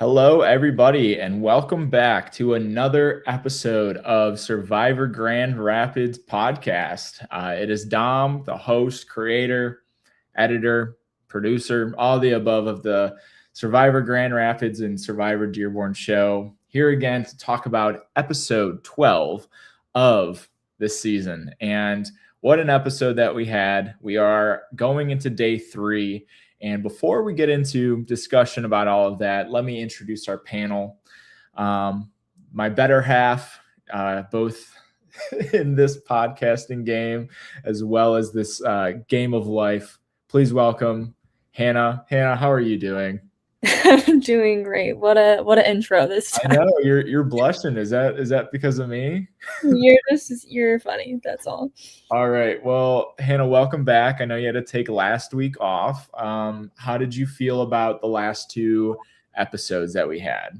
Hello, everybody, and welcome back to another episode of Survivor Grand Rapids podcast. It is Dom, the host, creator, editor, producer, all the above of the Survivor Grand Rapids and Survivor Dearborn show, here again to talk about episode 12 of this season. And what an episode that we had. We are going into day 3. And before we get into discussion about all of that, let me introduce our panel. My better half, both in this podcasting game as well as this game of life. Please welcome Hannah. Hannah, how are you doing? I'm doing great. What an intro this time. I know you're blushing. Is that because of me? You're funny. That's all. All right. Well, Hannah, welcome back. I know you had to take last week off. How did you feel about the last 2 episodes that we had?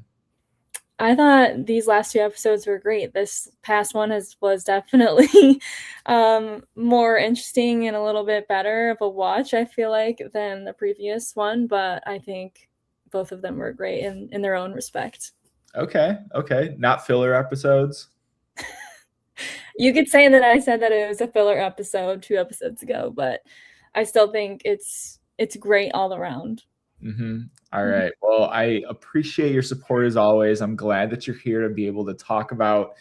I thought these last 2 episodes were great. This past one was definitely more interesting and a little bit better of a watch, I feel like, than the previous one. But I think both of them were great in their own respect. Okay. Not filler episodes? You could say that I said that it was a filler episode 2 episodes ago, but I still think it's great all around. Mm-hmm. All right. Well, I appreciate your support as always. I'm glad that you're here to be able to talk about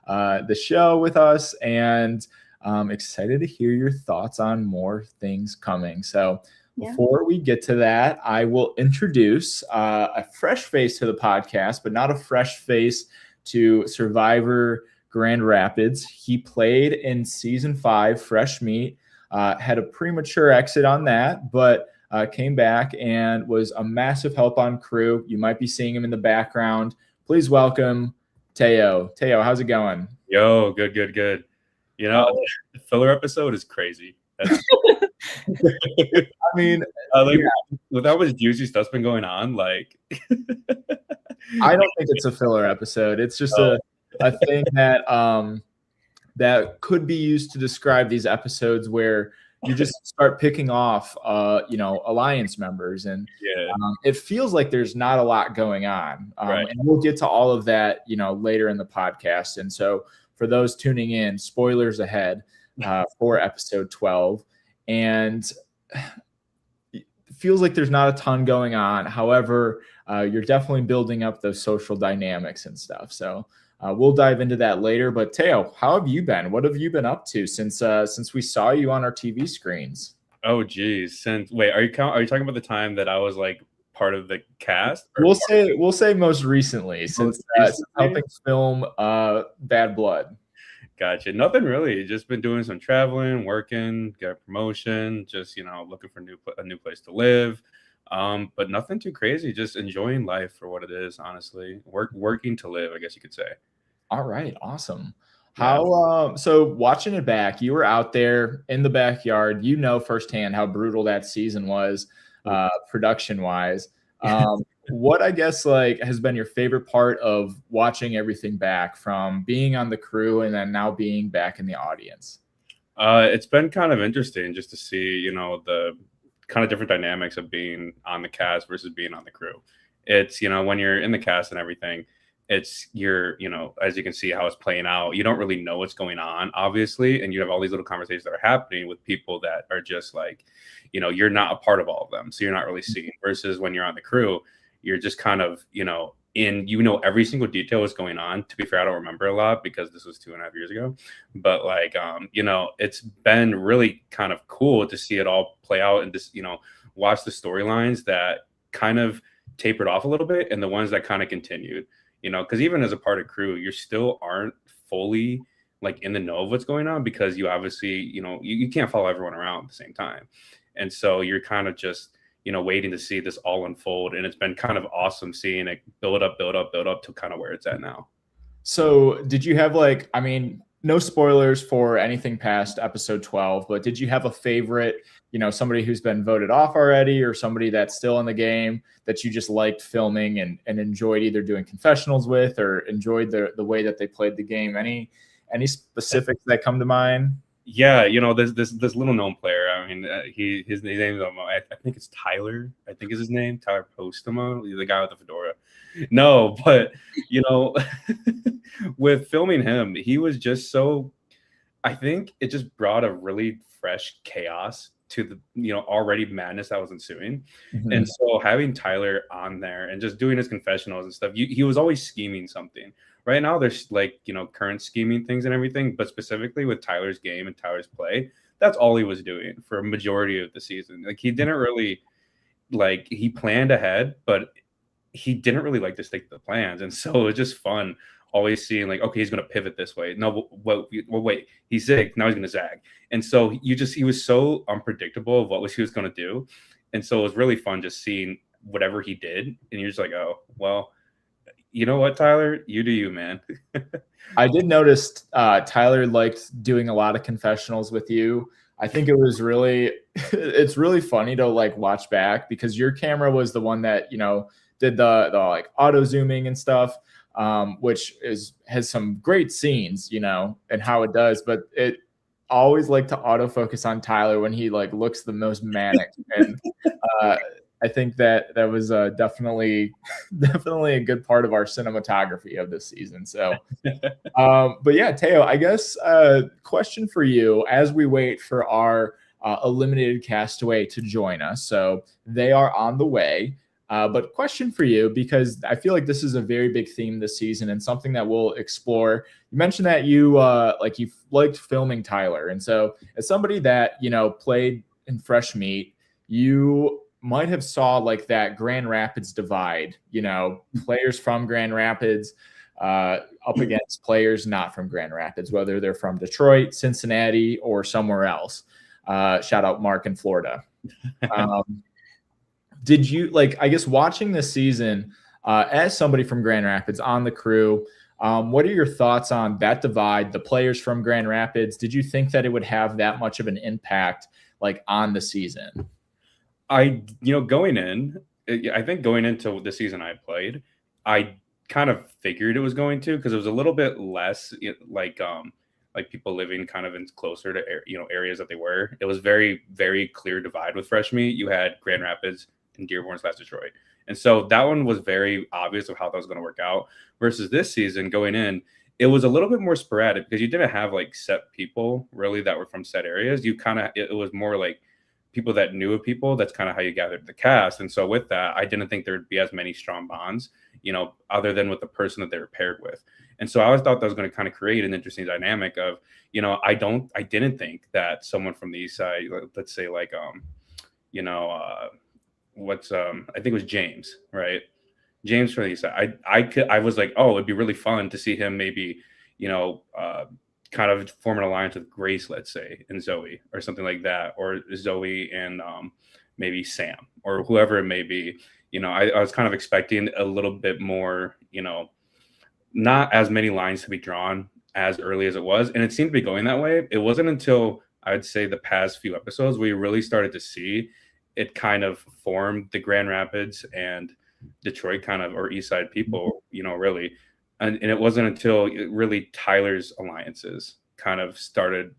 the show with us, and I'm excited to hear your thoughts on more things coming. So before we get to that, I will introduce a fresh face to the podcast, but not a fresh face to Survivor Grand Rapids. He played in season 5, Fresh Meat, had a premature exit on that, but came back and was a massive help on crew. You might be seeing him in the background. Please welcome Teo. Teo, how's it going? Yo, good. You know, the filler episode is crazy. I mean, with how much juicy stuff's been going on, like I don't think it's a filler episode. It's just a thing that that could be used to describe these episodes where you just start picking off alliance members, and it feels like there's not a lot going on. Right. And we'll get to all of that later in the podcast. And so for those tuning in, spoilers ahead for episode 12. And it feels like there's not a ton going on. However, you're definitely building up those social dynamics and stuff. So we'll dive into that later. But Teo, how have you been? What have you been up to since we saw you on our TV screens? Oh, geez. Wait, are you talking about the time that I was like part of the cast? We'll say most recently, since helping film Bad Blood. Gotcha. Nothing really. Just been doing some traveling, working, got a promotion, just looking for a new place to live. But nothing too crazy. Just enjoying life for what it is. Honestly, working to live, I guess you could say. All right, awesome. How so watching it back, you were out there in the backyard, firsthand how brutal that season was, production wise. What I guess has been your favorite part of watching everything back, from being on the crew and then now being back in the audience? It's been kind of interesting just to see, the kind of different dynamics of being on the cast versus being on the crew. It's, when you're in the cast and everything, it's as you can see how it's playing out, you don't really know what's going on, obviously. And you have all these little conversations that are happening with people that are just like, you're not a part of all of them. So you're not really seeing, versus when you're on the crew, you're just kind of, every single detail that's going on. To be fair, I don't remember a lot because this was 2.5 years ago, but it's been really kind of cool to see it all play out and just, watch the storylines that kind of tapered off a little bit and the ones that kind of continued, because even as a part of crew, you still aren't fully in the know of what's going on, because you obviously, you can't follow everyone around at the same time. And so you're kind of just, waiting to see this all unfold. And it's been kind of awesome seeing it build up to kind of where it's at now. So did you have no spoilers for anything past episode 12, but did you have a favorite, somebody who's been voted off already, or somebody that's still in the game that you just liked filming and enjoyed either doing confessionals with, or enjoyed the way that they played the game? Any specifics that come to mind? Yeah, this little known player. I mean, his name is I think it's Tyler. I think is his name, Tyler Postema, the guy with the fedora. No, but with filming him, he was just so. I think it just brought a really fresh chaos to the already madness that was ensuing, and so having Tyler on there and just doing his confessionals and stuff, he was always scheming something. Right now, there's current scheming things and everything, but specifically with Tyler's game and Tyler's play, that's all he was doing for a majority of the season. Like he didn't really he planned ahead, but he didn't really like to stick to the plans. And so it was just fun always seeing okay, he's going to pivot this way. No, wait, he's zig. Now he's going to zag. And so he was so unpredictable of what he was going to do. And so it was really fun just seeing whatever he did. And you're just like, oh, well, you know what, Tyler, you do you, man. I did notice Tyler liked doing a lot of confessionals with you. I think it was it's really funny to watch back because your camera was the one that, did the auto zooming and stuff, which has some great scenes, and how it does, but it always like to autofocus on Tyler when he looks the most manic. And I think that was definitely a good part of our cinematography of this season. So, but yeah, Teo, I guess question for you as we wait for our eliminated castaway to join us. So they are on the way. But question for you, because I feel like this is a very big theme this season and something that we'll explore. You mentioned that you you liked filming Tyler. And so as somebody that, played in Fresh Meat, you might have saw that Grand Rapids divide, players from Grand Rapids up against players not from Grand Rapids, whether they're from Detroit, Cincinnati, or somewhere else. Shout out Mark in Florida. Did you I guess watching this season as somebody from Grand Rapids on the crew, what are your thoughts on that divide, the players from Grand Rapids? Did you think that it would have that much of an impact on the season? Going in, I think going into the season I played, I kind of figured it was going to, because it was a little bit less people living kind of in closer to areas that they were. It was very, very clear divide with Fresh Meat. You had Grand Rapids and Dearborn/Detroit. And so that one was very obvious of how that was going to work out, versus this season going in, it was a little bit more sporadic because you didn't have set people really that were from set areas. It was more people that knew of people. That's kind of how you gathered the cast. And so with that, I didn't think there would be as many strong bonds, other than with the person that they were paired with. And so I always thought that was going to kind of create an interesting dynamic of, I didn't think that someone from the east side, let's say I think it was James, right? James from the east side. I was like, oh, it'd be really fun to see him maybe, kind of form an alliance with Grace, let's say, and Zoe or something like that, or Zoe and maybe Sam or whoever it may be. I was kind of expecting a little bit more, not as many lines to be drawn as early as it was. And it seemed to be going that way. It wasn't until I'd say the past few episodes we really started to see it kind of formed the Grand Rapids and Detroit kind of, or East Side people, really. And it wasn't until really Tyler's alliances kind of started.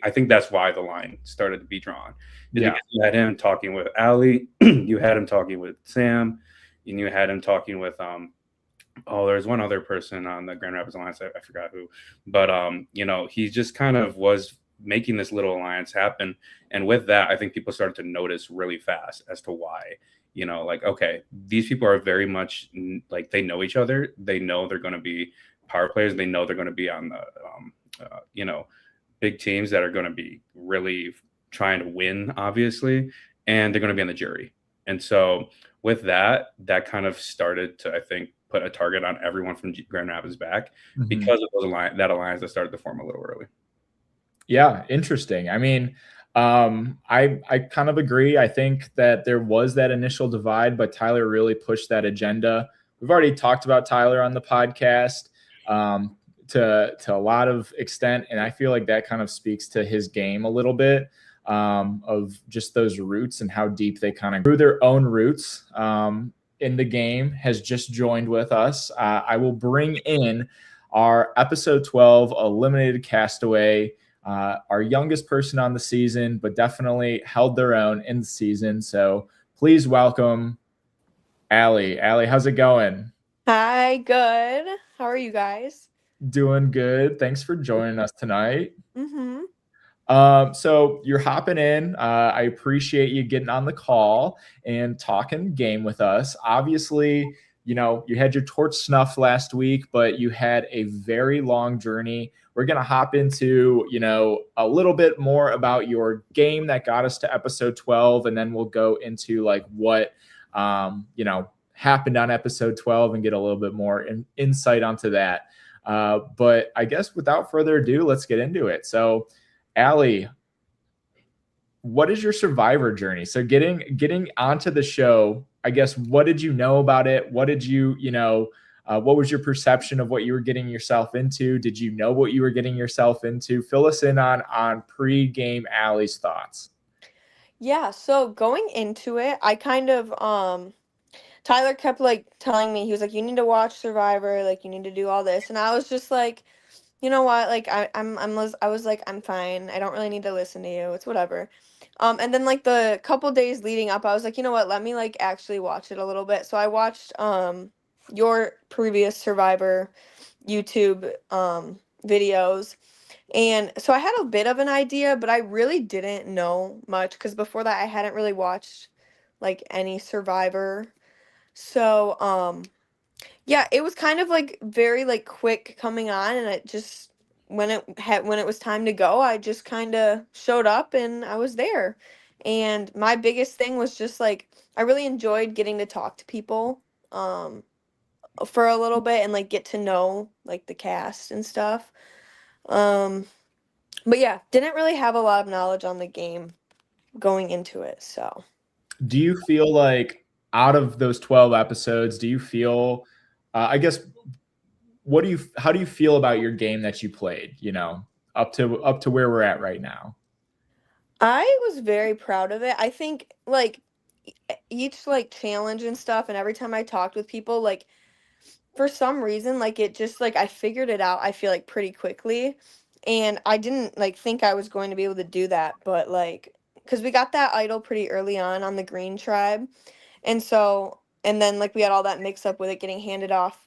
I think that's why the line started to be drawn. Yeah. You had him talking with Allie, you had him talking with Sam, and you had him talking with there's one other person on the Grand Rapids Alliance. I forgot who, but he just kind of was making this little alliance happen. And with that, I think people started to notice really fast as to why, okay, these people are very much they know each other. They know they're going to be power players. They know they're going to be on the, big teams that are going to be really trying to win, obviously, and they're going to be on the jury. And so with that kind of started to, I think, put a target on everyone from Grand Rapids back because of that alliance that started to form a little early. Yeah, interesting. I mean, I kind of agree. I think that there was that initial divide, but Tyler really pushed that agenda. We've already talked about Tyler on the podcast to a lot of extent, and I feel like that kind of speaks to his game a little bit, of just those roots and how deep they kind of grew their own roots in the game. Has just joined with us. I will bring in our episode 12 eliminated castaway, our youngest person on the season, but definitely held their own in the season. So please welcome Allie. Allie, how's it going? Hi, good. How are you guys? Doing good. Thanks for joining us tonight. Mm-hmm. So you're hopping in. I appreciate you getting on the call and talking game with us. Obviously, you had your torch snuff last week, but you had a very long journey. We're going to hop into, a little bit more about your game that got us to episode 12, and then we'll go into like what, happened on episode 12 and get a little bit more insight onto that. But I guess without further ado, let's get into it. So, Allie, what is your survivor journey? So getting onto the show, I guess, what did you know about it? What did what was your perception of what you were getting yourself into? Did you know what you were getting yourself into? Fill us in on pre-game Allie's thoughts. Yeah, so going into it, I kind of Tyler kept like telling me, he was like, you need to watch Survivor, like you need to do all this. And I was just like, you know what, like I was like, I'm fine. I don't really need to listen to you. It's whatever. And then like the couple days leading up, I was like, you know what, let me like actually watch it a little bit. So I watched your previous Survivor YouTube videos. And so I had a bit of an idea, but I really didn't know much because before that I hadn't really watched like any Survivor. So yeah, it was kind of like very like quick coming on, and it just when it was time to go, I just kind of showed up and I was there. And my biggest thing was just like I really enjoyed getting to talk to people for a little bit and like get to know like the cast and stuff. Um but yeah, didn't really have a lot of knowledge on the game going into it, so. Do you feel like out of those 12 episodes, do you feel, I guess, how do you feel about your game that you played, up to where we're at right now? I was very proud of it. I think like each like challenge and stuff and every time I talked with people, like for some reason like it just like I figured it out, I feel like pretty quickly. And I didn't like think I was going to be able to do that, but like cuz we got that idol pretty early on the Green Tribe. And so and then like we had all that mix up with it getting handed off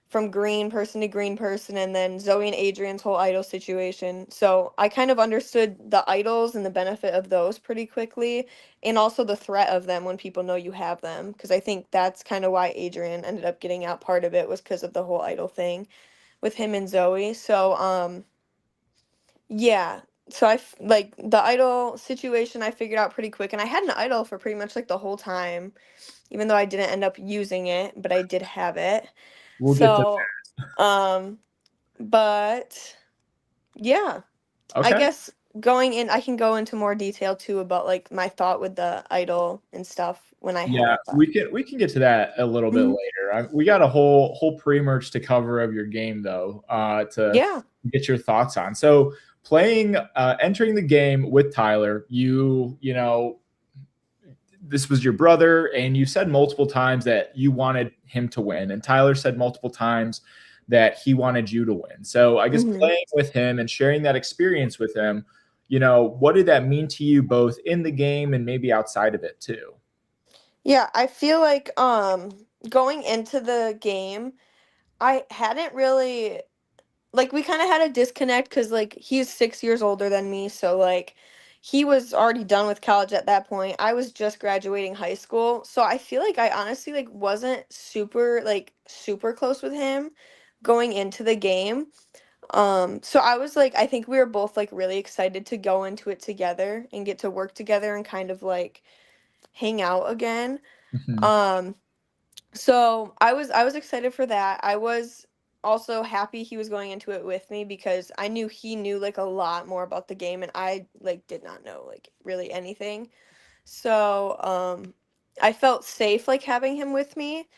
from green person, and then Zoe and Adrian's whole idol situation. So I kind of understood the idols and the benefit of those pretty quickly, and also the threat of them when people know you have them. Because I think that's kind of why Adrian ended up getting out. Part of it was because of the whole idol thing with him and Zoe. So yeah. So like the idol situation I figured out pretty quick, and I had an idol for pretty much like the whole time, even though I didn't end up using it, but I did have it. We'll get to So, but yeah, I Okay. guess going in, I can go into more detail too about like my thought with the idol and stuff when I had Yeah, it. But. we can get to that a little bit Mhm. later. We got a whole pre-merge to cover of your game though, to Yeah. get your thoughts on. So entering the game with Tyler, this was your brother, and you said multiple times that you wanted him to win, and Tyler said multiple times that he wanted you to win. So I guess Mhm. playing with him and sharing that experience with him, what did that mean to you both in the game and maybe outside of it too? Yeah, I feel like going into the game, I hadn't really like we kind of had a disconnect because like he's 6 years older than me, so like he was already done with college at that point. I was just graduating high school, so I feel like I honestly like wasn't super close with him going into the game. So I was like, I think we were both like really excited to go into it together and get to work together and kind of like hang out again. Mhm. Um, so I was excited for that. I was also happy he was going into it with me because I knew he knew like a lot more about the game and I like did not know like really anything. So I felt safe like having him with me.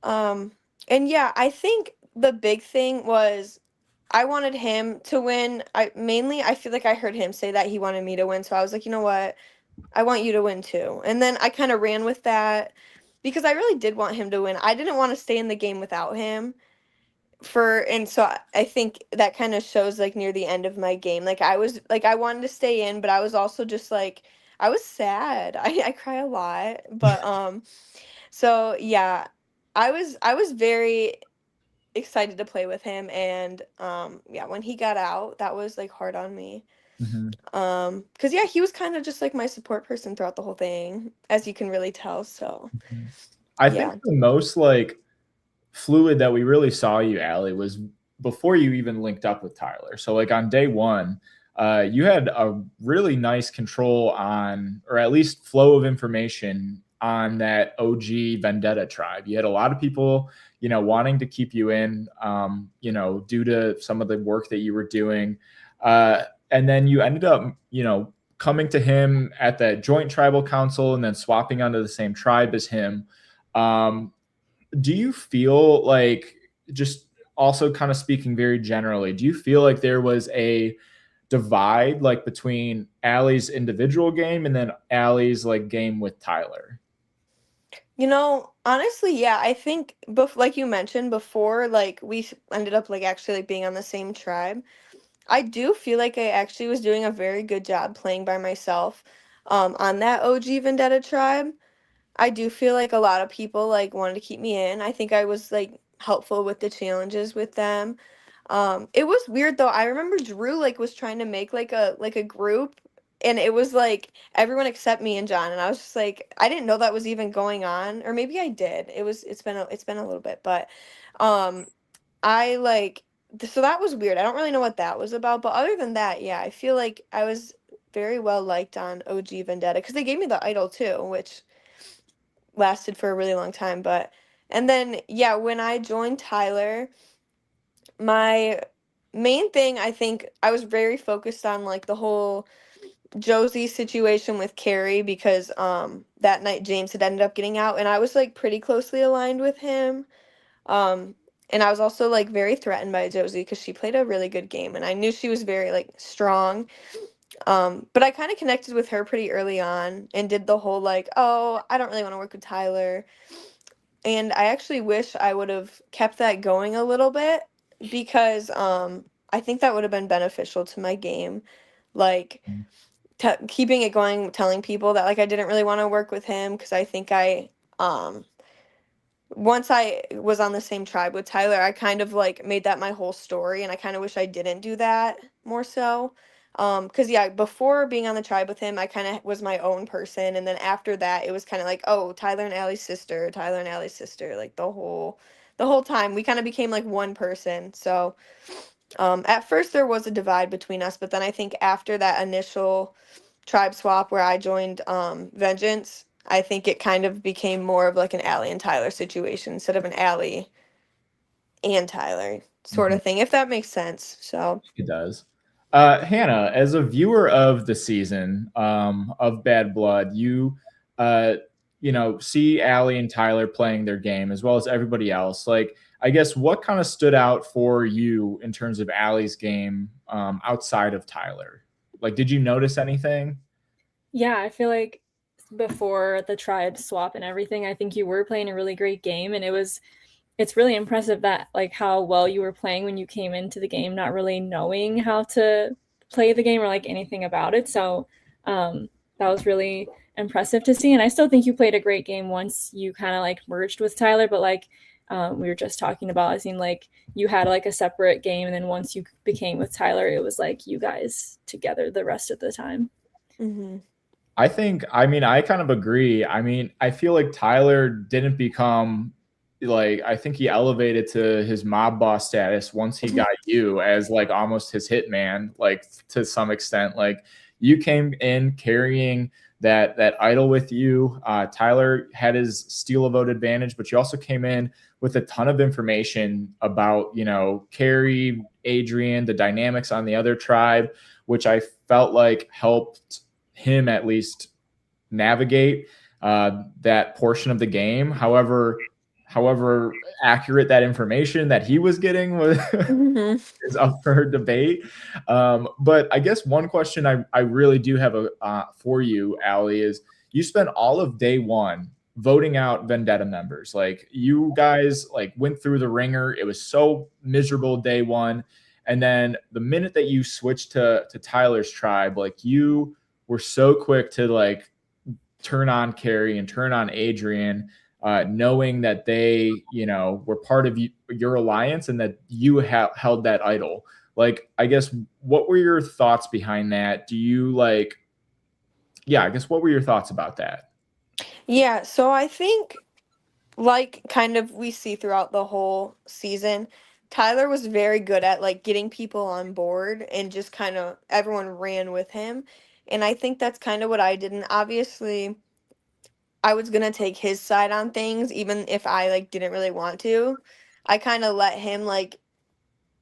Um and yeah, I think the big thing was I wanted him to win. I feel like I heard him say that he wanted me to win, so I was like, "You know what? I want you to win too." And then I kind of ran with that because I really did want him to win. I didn't want to stay in the game without him and so I think that kind of shows like near the end of my game. Like I was like I wanted to stay in, but I was also just like I was sad. I cry a lot, but so yeah. I was very excited to play with him, and yeah, when he got out, that was like hard on me. Mhm. Because yeah, he was kind of just like my support person throughout the whole thing, as you can really tell. So Mhm. I think yeah. the most like fluid that we really saw you, Allie, was before you even linked up with Tyler. So like on day one, you had a really nice control on, or at least flow of information on that OG Vendetta tribe. You had a lot of people, wanting to keep you in, due to some of the work that you were doing. And then you ended up, coming to him at that joint tribal council and then swapping onto the same tribe as him. Um, do you feel like, just also kind of speaking very generally, do you feel like there was a divide like between Allie's individual game and then Allie's like game with Tyler? Honestly, yeah, I think like you mentioned before, like ended up like actually like being on the same tribe. I do feel like I actually was doing a very good job playing by myself on that OG Vendetta tribe. I do feel like a lot of people like wanted to keep me in. I think I was like helpful with the challenges with them. It was weird though. I remember Drew like was trying to make like a group, and it was like everyone except me and John, and I was just like I didn't know that was even going on, or maybe I did. It's been a little bit, but um I like so that was weird. I don't really know what that was about, but other than that, yeah, I feel like I was very well liked on OG Vendetta because they gave me the idol too, which lasted for a really long time. But and then yeah, when I joined Tyler, my main thing, I think I was very focused on like the whole Josie situation with Carrie because that night James had ended up getting out, and I was like pretty closely aligned with him. Um and I was also like very threatened by Josie because she played a really good game, and I knew she was very like strong. But I kind of connected with her pretty early on and did the whole like, oh, I don't really want to work with Tyler. And I actually wish I would have kept that going a little bit because I think that would have been beneficial to my game. Like keeping it going, telling people that like I didn't really want to work with him because I think I once I was on the same tribe with Tyler, I kind of like made that my whole story, and I kind of wish I didn't do that more so. Cause yeah, before being on the tribe with him, I kind of was my own person, and then after that, it was kind of like, oh, Tyler and Allie's sister, Tyler and Allie's sister, like the whole time we kind of became like one person. So, at first there was a divide between us, but then I think after that initial tribe swap where I joined Vengeance, I think it kind of became more of like an Allie and Tyler situation instead of an Allie and Tyler sort Mhm. of thing, if that makes sense. So It does. Hannah, as a viewer of the season of Bad Blood, uh, see Allie and Tyler playing their game as well as everybody else. Like, I guess what kind of stood out for you in terms of Allie's game outside of Tyler? Like, did you notice anything? Yeah, I feel like before the tribe swap and everything, I think you were playing a really great game, and it's really impressive that like how well you were playing when you came into the game, not really knowing how to play the game or like anything about it. So that was really impressive to see. And I still think you played a great game once you kind of like merged with Tyler, but like we were just talking about, it seemed like you had like a separate game, and then once you became with Tyler, it was like you guys together the rest of the time. mm-hmm. I kind of agree. I mean, I feel like Tyler didn't become like, I think he elevated to his mob boss status once he got you as like almost his hitman, like to some extent. Like, you came in carrying that idol with you. Tyler had his steal a vote advantage, but you also came in with a ton of information about, Carrie, Adrian, the dynamics on the other tribe, which I felt like helped him at least navigate that portion of the game. However accurate that information that he was getting was Mm-hmm. is up for debate. But I guess one question I really do have for you, Allie, is you spent all of day one voting out Vendetta members. Like, you guys like went through the ringer. It was so miserable day one. And then the minute that you switched to Tyler's tribe, like, you were so quick to like turn on Carrie and turn on Adrian. knowing that they, were part of your alliance and that you held that idol. Like, I guess, what were your thoughts behind that? Do you I guess, what were your thoughts about that? Yeah, so I think, like, kind of we see throughout the whole season, Tyler was very good at like getting people on board and just kind of everyone ran with him. And I think that's kind of what I did. And obviously, I was gonna take his side on things, even if I like didn't really want to. I kind of let him like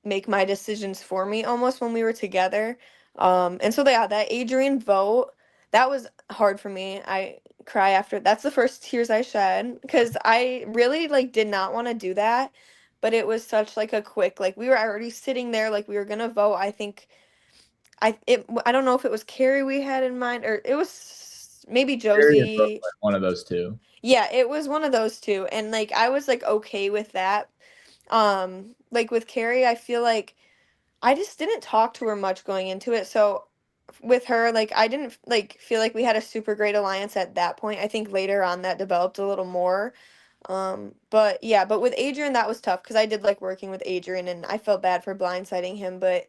make my decisions for me almost when we were together. And so yeah, that Adrian vote, that was hard for me. I cry after. That's the first tears I shed because I really like did not want to do that, but it was such like a quick like we were already sitting there like we were gonna vote. I think I don't know if it was Carrie we had in mind or it was maybe Carrie or Brooklyn, Josie. one of those two. Yeah, it was one of those two, and like I was like okay with that. Like with Carrie, I feel like I just didn't talk to her much going into it. So with her, like I didn't like feel like we had a super great alliance at that point. I think later on that developed a little more. But yeah, but with Adrian that was tough because I did like working with Adrian and I felt bad for blindsiding him, but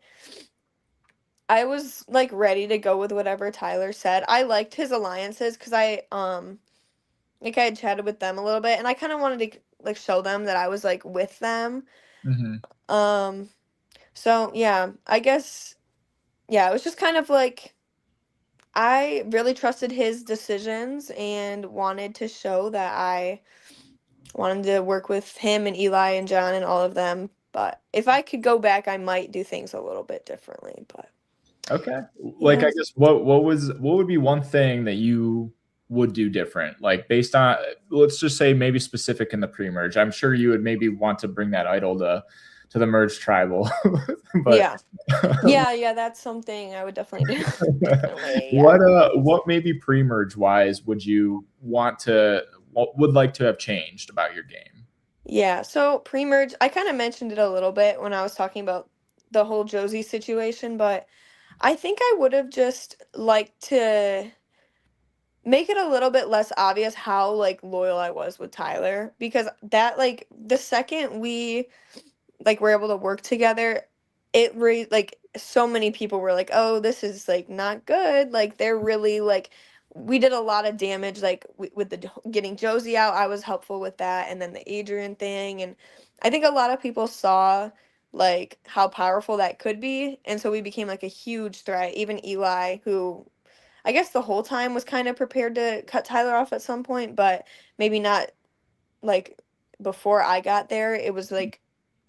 I was like ready to go with whatever Tyler said. I liked his alliances because I had chatted with them a little bit and I kind of wanted to like show them that I was like with them. Mm-hmm. So yeah, I guess yeah, it was just kind of like I really trusted his decisions and wanted to show that I wanted to work with him and Eli and John and all of them. But if I could go back, I might do things a little bit differently. But Okay. Like, yeah. I guess what would be one thing that you would do different? Like, based on, let's just say maybe specific in the pre-merge. I'm sure you would maybe want to bring that idol to the merge tribal. But yeah, that's something I would definitely do. Definitely, yeah. What maybe pre-merge wise would you would like to have changed about your game? Yeah, so pre-merge, I kind of mentioned it a little bit when I was talking about the whole Josie situation, but I think I would have just liked to make it a little bit less obvious how like loyal I was with Tyler because that like the second we like were able to work together, like so many people were like, "Oh, this is like not good." Like they're really like we did a lot of damage like with the getting Josie out. I was helpful with that and then the Adrian thing and I think a lot of people saw like how powerful that could be and so we became like a huge threat. Even Eli who I guess the whole time was kind of prepared to cut Tyler off at some point, but maybe not like before I got there. It was like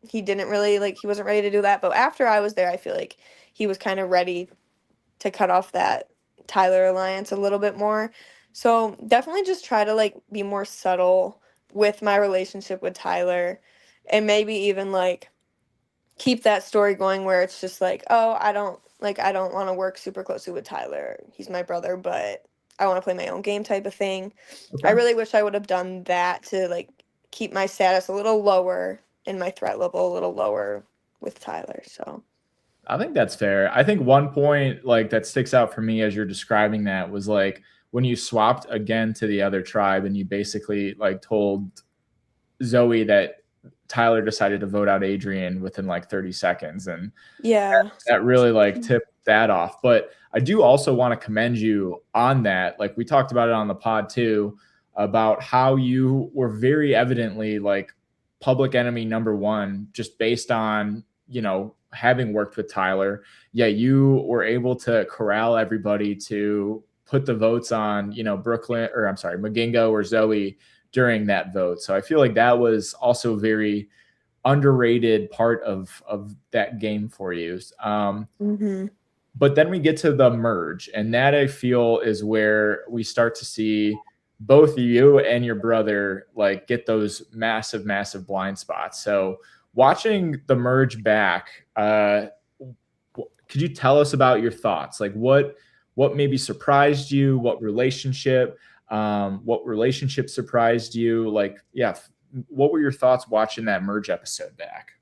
he didn't really like he wasn't ready to do that. But after I was there, I feel like he was kind of ready to cut off that Tyler alliance a little bit more. So definitely just try to like be more subtle with my relationship with Tyler and maybe even like keep that story going where it's just like, oh, I don't want to work super closely with Tyler. He's my brother, but I want to play my own game type of thing. Okay. I really wish I would have done that to like keep my status a little lower and my threat level a little lower with Tyler. So I think that's fair. I think one point like that sticks out for me as you're describing that was like when you swapped again to the other tribe and you basically like told Zoe that Tyler decided to vote out Adrian within like 30 seconds. And yeah, that really like tipped that off. But I do also want to commend you on that. Like we talked about it on the pod too, about how you were very evidently like public enemy number one, just based on, having worked with Tyler. Yeah, you were able to corral everybody to put the votes on, Magingo or Zoe during that vote. So I feel like that was also very underrated part of that game for you. But then we get to the merge, and that I feel is where we start to see both you and your brother like get those massive, massive blind spots. So watching the merge back, could you tell us about your thoughts? Like what maybe surprised you? What relationship surprised you? Like, yeah, what were your thoughts watching that merge episode back?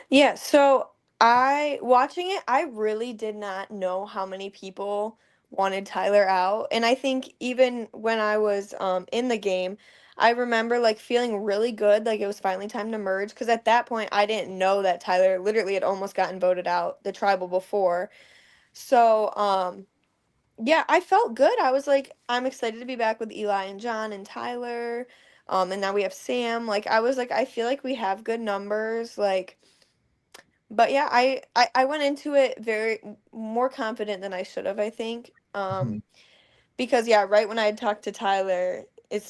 Yeah, so watching it, I really did not know how many people wanted Tyler out. And I think even when I was in the game, I remember like feeling really good, like it was finally time to merge. Because at that point, I didn't know that Tyler literally had almost gotten voted out the tribal before. So yeah, I felt good. I was like, I'm excited to be back with Eli and John and Tyler. And now we have Sam. Like I was like, I feel like we have good numbers. Like, but yeah, I went into it very more confident than I should have, I think. Because yeah, right when I had talked to Tyler,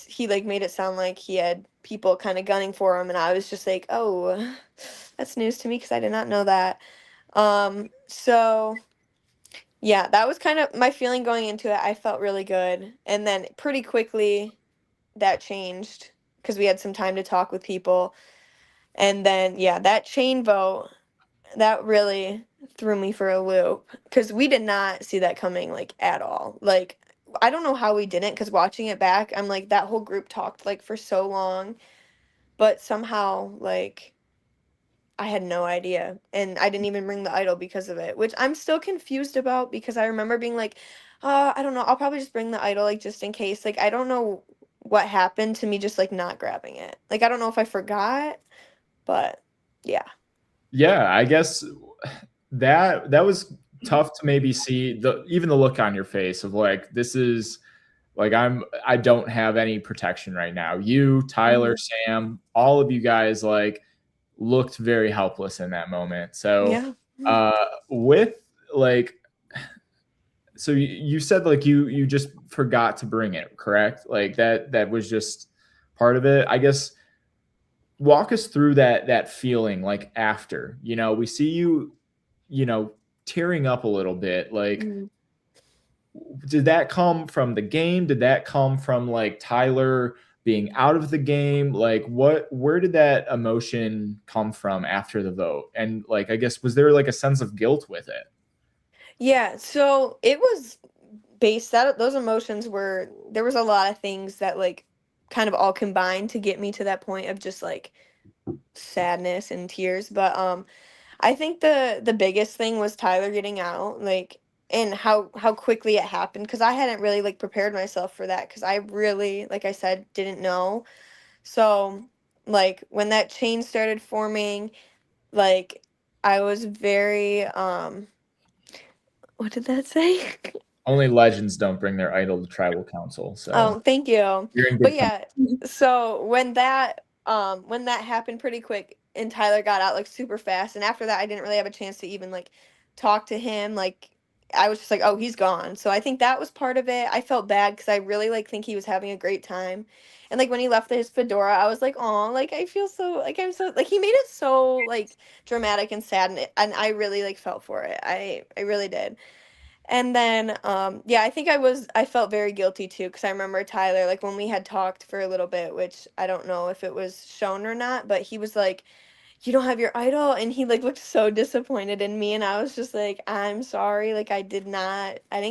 he like made it sound like he had people kind of gunning for him, and I was just like, oh, that's news to me because I did not know that. So yeah, that was kind of my feeling going into it. I felt really good, and then pretty quickly that changed because we had some time to talk with people, and then yeah, that chain vote that really threw me for a loop because we did not see that coming like at all. Like I don't know how we didn't because watching it back, I'm like that whole group talked like for so long, but somehow like I had no idea and I didn't even bring the idol because of it, which I'm still confused about because I remember being like, I don't know, I'll probably just bring the idol like just in case. Like I don't know what happened to me just like not grabbing it. Like I don't know if I forgot, but yeah. Yeah, I guess that was tough to maybe see even the look on your face of like, this is like I don't have any protection right now. You, Tyler, Sam, all of you guys like looked very helpless in that moment. So with like, so you said like you just forgot to bring it, correct? Like that was just part of it. I guess walk us through that feeling like after, we see you, tearing up a little bit. Like, did that come from the game? Did that come from like Tyler being out of the game? Like where did that emotion come from after the vote? And like, I guess, was there like a sense of guilt with it? Yeah, so it was based that those emotions were there was a lot of things that like kind of all combined to get me to that point of just like sadness and tears. But I think the biggest thing was Tyler getting out, like and how quickly it happened because I hadn't really like prepared myself for that because I really, like I said, didn't know. So like when that chain started forming, like I was very what did that say? Only legends don't bring their idol to tribal council. So Oh, thank you. you're in But good company. yeah, so when that happened pretty quick and Tyler got out like super fast and after that I didn't really have a chance to even like talk to him. Like I was just like, "Oh, he's gone." So I think that was part of it. I felt bad cuz I really like think he was having a great time. And like when he left his fedora, I was like, "Oh, like I feel so like I'm so like he made it so like dramatic and sad and I really like felt for it. I really did. And then, yeah, I think I felt very guilty too, because I remember Tyler, like when we had talked for a little bit, which I don't know if it was shown or not, but he was like, you don't have your idol. And he like looked so disappointed in me. And I was just like, I'm sorry. Like I didn't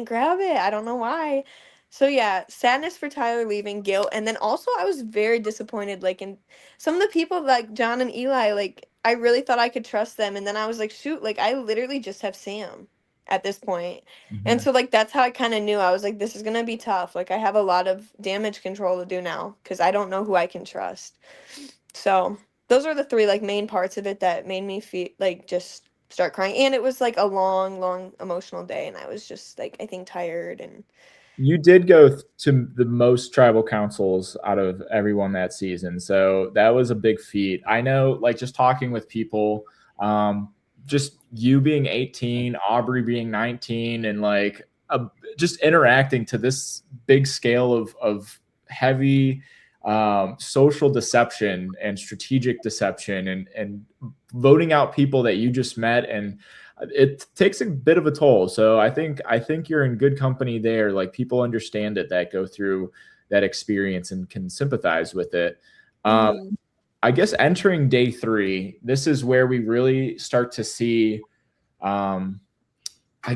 grab it. I don't know why. So yeah, sadness for Tyler leaving, guilt. And then also I was very disappointed, like in some of the people like John and Eli, like I really thought I could trust them. And then I was like, shoot, like I literally just have Sam at this point. And so like that's how I kind of knew I was like this is going to be tough. Like I have a lot of damage control to do now cuz I don't know who I can trust. So, those are the three like main parts of it that made me feel like just start crying. And it was like a long emotional day and I was just like I think tired and You did go to the most tribal councils out of everyone that season. So that was a big feat. I know, like, just talking with people, just you being 18, Aubrey being 19, and like just interacting to this big scale of heavy social deception and strategic deception and voting out people that you just met, and it takes a bit of a toll. So I think you're in good company there. Like people understand it that go through that experience and can sympathize with it. I guess entering day 3, this is where we really start to see, I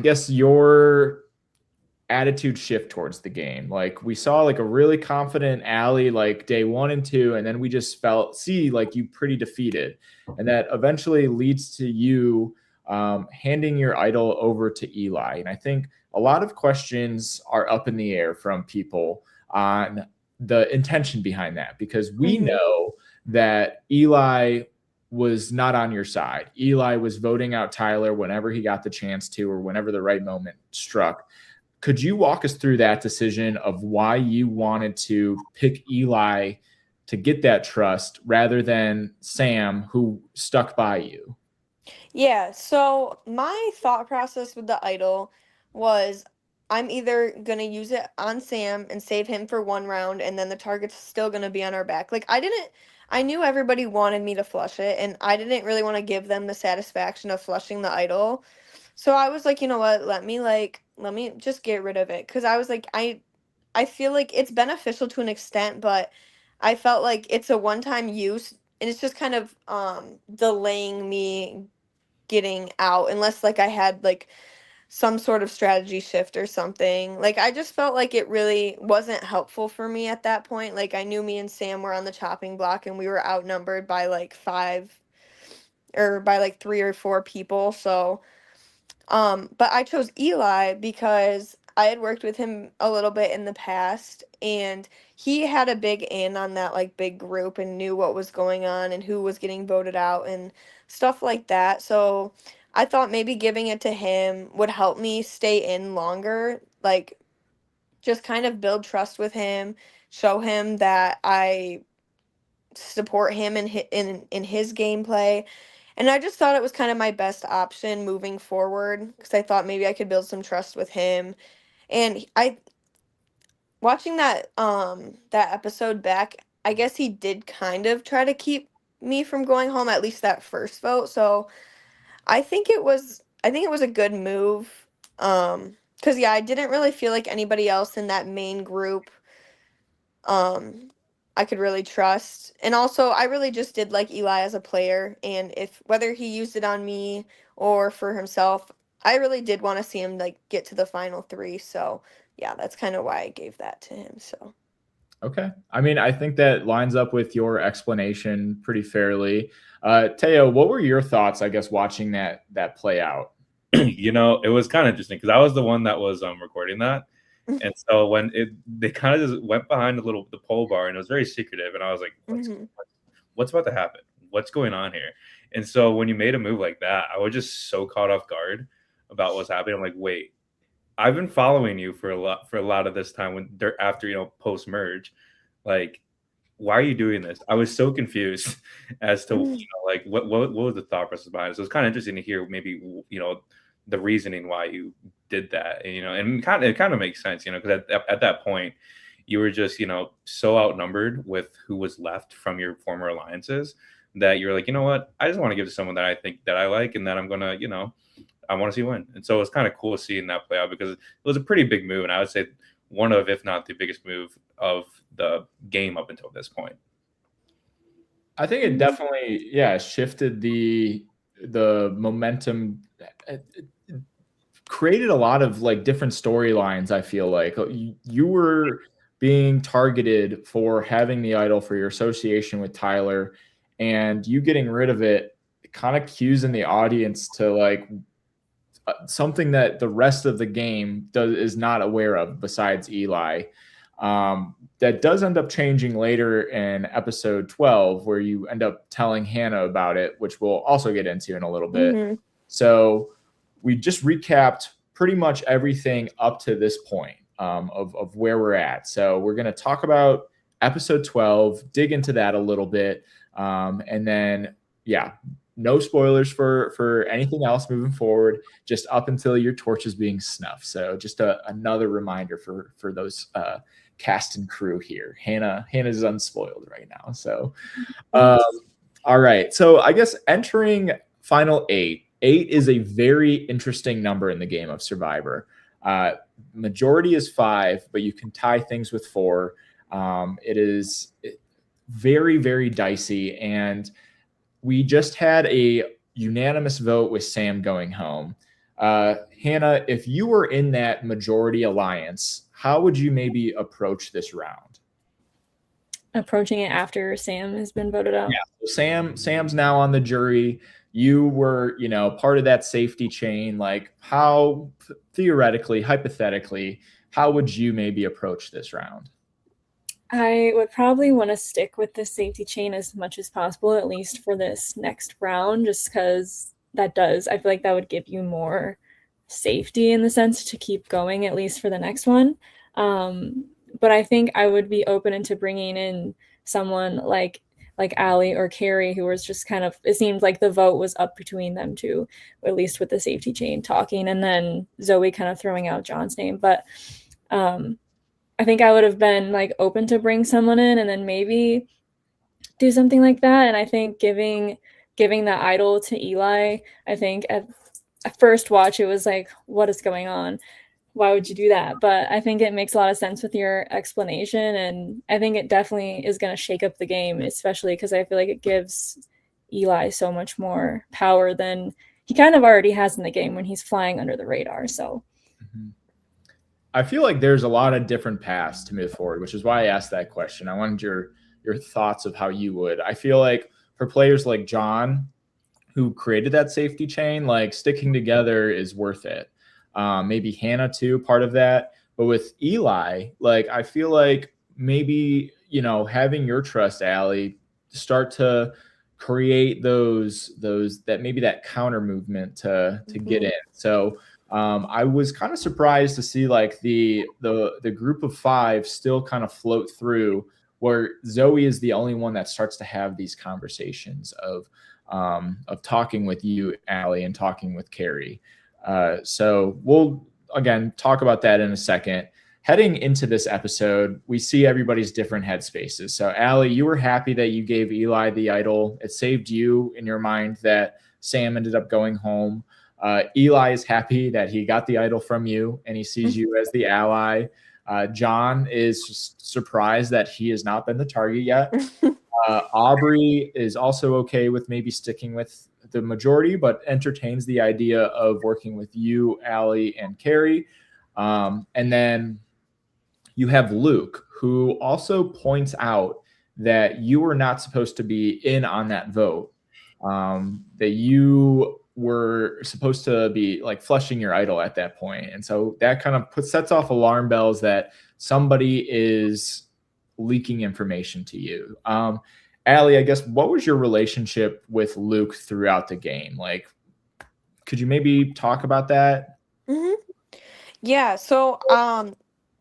guess, your attitude shift towards the game. Like we saw like a really confident Allie like day 1 and 2, and then we just see like you pretty defeated, and that eventually leads to you handing your idol over to Eli. And I think a lot of questions are up in the air from people on the intention behind that, because we know that Eli was not on your side. Eli was voting out Tyler whenever he got the chance to, or whenever the right moment struck. Could you walk us through that decision of why you wanted to pick Eli to get that trust rather than Sam, who stuck by you? Yeah, so my thought process with the idol was I'm either going to use it on Sam and save him for one round, and then the target's still going to be on our back. Like, I knew everybody wanted me to flush it, and I didn't really want to give them the satisfaction of flushing the idol. So I was like, you know what, let me just get rid of it. Because I was like, I feel like it's beneficial to an extent, but I felt like it's a one-time use, and it's just kind of delaying me getting out, unless like I had like some sort of strategy shift or something. Like I just felt like it really wasn't helpful for me at that point. Like I knew me and Sam were on the chopping block and we were outnumbered by like 5 or by like 3 or 4 people. So but I chose Eli because I had worked with him a little bit in the past, and he had a big in on that like big group and knew what was going on and who was getting voted out and stuff like that. So I thought maybe giving it to him would help me stay in longer, like just kind of build trust with him, show him that I support him in his gameplay. And I just thought it was kind of my best option moving forward, because I thought maybe I could build some trust with him. And I watching that episode back, I guess he did kind of try to keep me from going home, at least that first vote. So I think it was a good move. Cuz yeah, I didn't really feel like anybody else in that main group I could really trust. And also, I really just did like Eli as a player, and if whether he used it on me or for himself, I really did want to see him like get to the final 3. So, yeah, that's kind of why I gave that to him. So, Okay. I mean, I think that lines up with your explanation pretty fairly. Teo, what were your thoughts, I guess, watching that play out? It was kind of interesting because I was the one that was recording that. And so when they kind of just went behind the pole bar, and it was very secretive, and I was like, what's about to happen? What's going on here? And so when you made a move like that, I was just so caught off guard about what's happening. I'm like, wait, I've been following you for a lot of this time when they're after, post merge. Like, why are you doing this? I was so confused as to like what was the thought process behind it. So it's kind of interesting to hear maybe the reasoning why you did that, and it kind of makes sense, because at that point you were just so outnumbered with who was left from your former alliances that you're like, you know what, I just want to give to someone that I think that I like and that I'm gonna I want to see win. And so it's kind of cool seeing that play out, because it was a pretty big move, and I would say one of, if not the biggest move of the game up until this point. I think it definitely shifted the momentum. It created a lot of like different storylines. I feel like you were being targeted for having the idol for your association with Tyler, and you getting rid of it kind of cues in the audience to like something that the rest of the game is not aware of besides Eli. That does end up changing later in episode 12, where you end up telling Hannah about it, which we'll also get into in a little bit. So we just recapped pretty much everything up to this point of where we're at. So we're going to talk about episode 12, dig into that a little bit. And then, no spoilers for anything else moving forward, just up until your torch is being snuffed. So just another reminder for those cast and crew here. Hannah's unspoiled right now. So, all right. So I guess entering final 8 is a very interesting number in the game of Survivor. Majority is 5, but you can tie things with 4. It is very, very dicey, and we just had a unanimous vote with Sam going home. Hannah, if you were in that majority alliance, how would you maybe approach this round? Approaching it after Sam has been voted out. Yeah, Sam's now on the jury. you were, you know, part of that safety chain, like how theoretically, hypothetically, how would you maybe approach this round? I would probably want to stick with the safety chain as much as possible, at least for this next round, just because I feel like that would give you more safety in the sense to keep going, at least for the next one. But I think I would be open into bringing in someone like Allie or Carrie, who was just kind of, it seemed like the vote was up between them two, at least with the safety chain talking, and then Zoe kind of throwing out John's name. But I think I would have been like open to bring someone in and then maybe do something like that. And I think giving the idol to Eli, I think at first watch it was like, what is going on? Why would you do that? But I think it makes a lot of sense with your explanation, and I think it definitely is going to shake up the game, especially because I feel like it gives Eli so much more power than he kind of already has in the game when he's flying under the radar. So I feel like there's a lot of different paths to move forward, which is why I asked that question. I wanted your thoughts of how you would. I feel like for players like John, who created that safety chain, like sticking together is worth it. Maybe Hannah too, part of that. But with Eli, like I feel like maybe, you know, having your trust, Allie, start to create that counter movement to get in. So I was kind of surprised to see like the group of five still kind of float through, where Zoe is the only one that starts to have these conversations of talking with you, Allie, and talking with Carrie. So we'll, again, talk about that in a second. Heading into this episode, we see everybody's different headspaces. So, Allie, you were happy that you gave Eli the idol. It saved you in your mind that Sam ended up going home. Eli is happy that he got the idol from you and he sees you as the ally. John is just surprised that he has not been the target yet. Aubrey is also okay with maybe sticking with the majority, but entertains the idea of working with you, Allie, and Carrie. And then you have Luke, who also points out that you were not supposed to be in on that vote, that you were supposed to be like flushing your idol at that point. And so that kind of sets off alarm bells that somebody is leaking information to you. Allie, I guess, what was your relationship with Luke throughout the game? Like, could you maybe talk about that? Mm-hmm. Yeah, so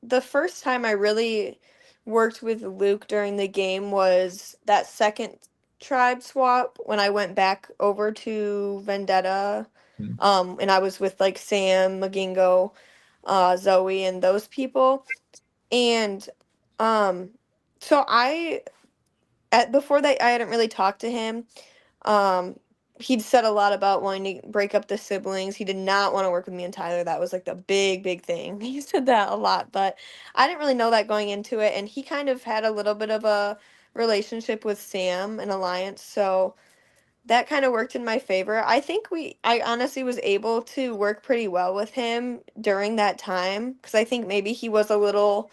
the first time I really worked with Luke during the game was that second tribe swap when I went back over to Vendetta. And I was with like Sam, Magingo, Zoe, and those people. And so before that, I hadn't really talked to him. He'd said a lot about wanting to break up the siblings. He did not want to work with me and Tyler. That was like the big thing. He said that a lot, but I didn't really know that going into it. And he kind of had a little bit of a relationship with Sam, an alliance. So that kind of worked in my favor. I think I honestly was able to work pretty well with him during that time, because I think maybe he felt a little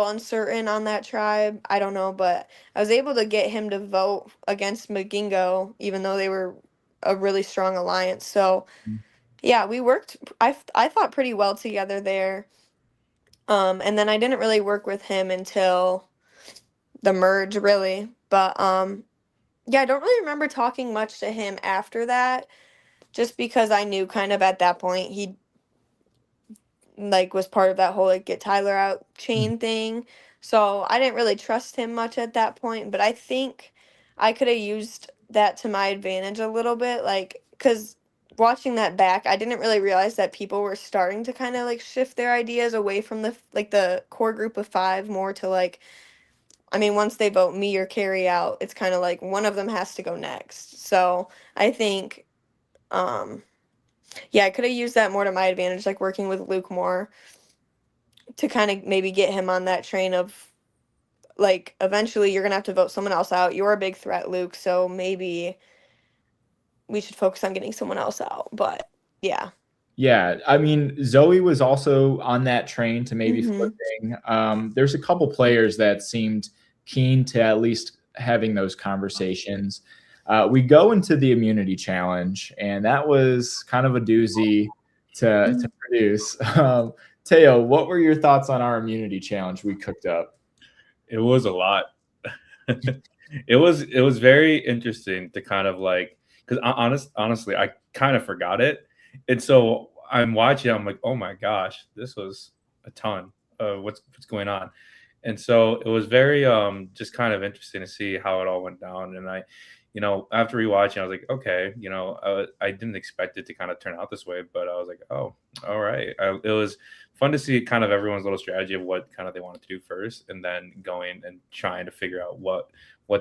uncertain on that tribe. I don't know, but I was able to get him to vote against Magingo, even though they were a really strong alliance. So yeah, we worked, I thought, pretty well together there. And then I didn't really work with him until the merge, really. But yeah, I don't really remember talking much to him after that, just because I knew kind of at that point he like was part of that whole like get Tyler out chain thing. So I didn't really trust him much at that point, but I think I could have used that to my advantage a little bit, like, because watching that back, I didn't really realize that people were starting to kind of like shift their ideas away from the core group of five more to like, I mean, once they vote me or Carrie out, it's kind of like one of them has to go next. So I think, yeah, I could have used that more to my advantage, like working with Luke more to kind of maybe get him on that train of, like, eventually you're going to have to vote someone else out. You're a big threat, Luke, so maybe we should focus on getting someone else out. But, yeah. Yeah, I mean, Zoe was also on that train to maybe flipping. There's a couple players that seemed keen to at least having those conversations. We go into the immunity challenge, and that was kind of a doozy to produce. Teo, what were your thoughts on our immunity challenge we cooked up? It was a lot. It was very interesting to kind of like, because honestly, I kind of forgot it, and so I'm watching. I'm like, oh my gosh, this was a ton of what's going on, and so it was very just kind of interesting to see how it all went down. And I, after rewatching, I was like, okay, I didn't expect it to kind of turn out this way, but I was like, oh, all right. It was fun to see kind of everyone's little strategy of what kind of they wanted to do first, and then going and trying to figure out what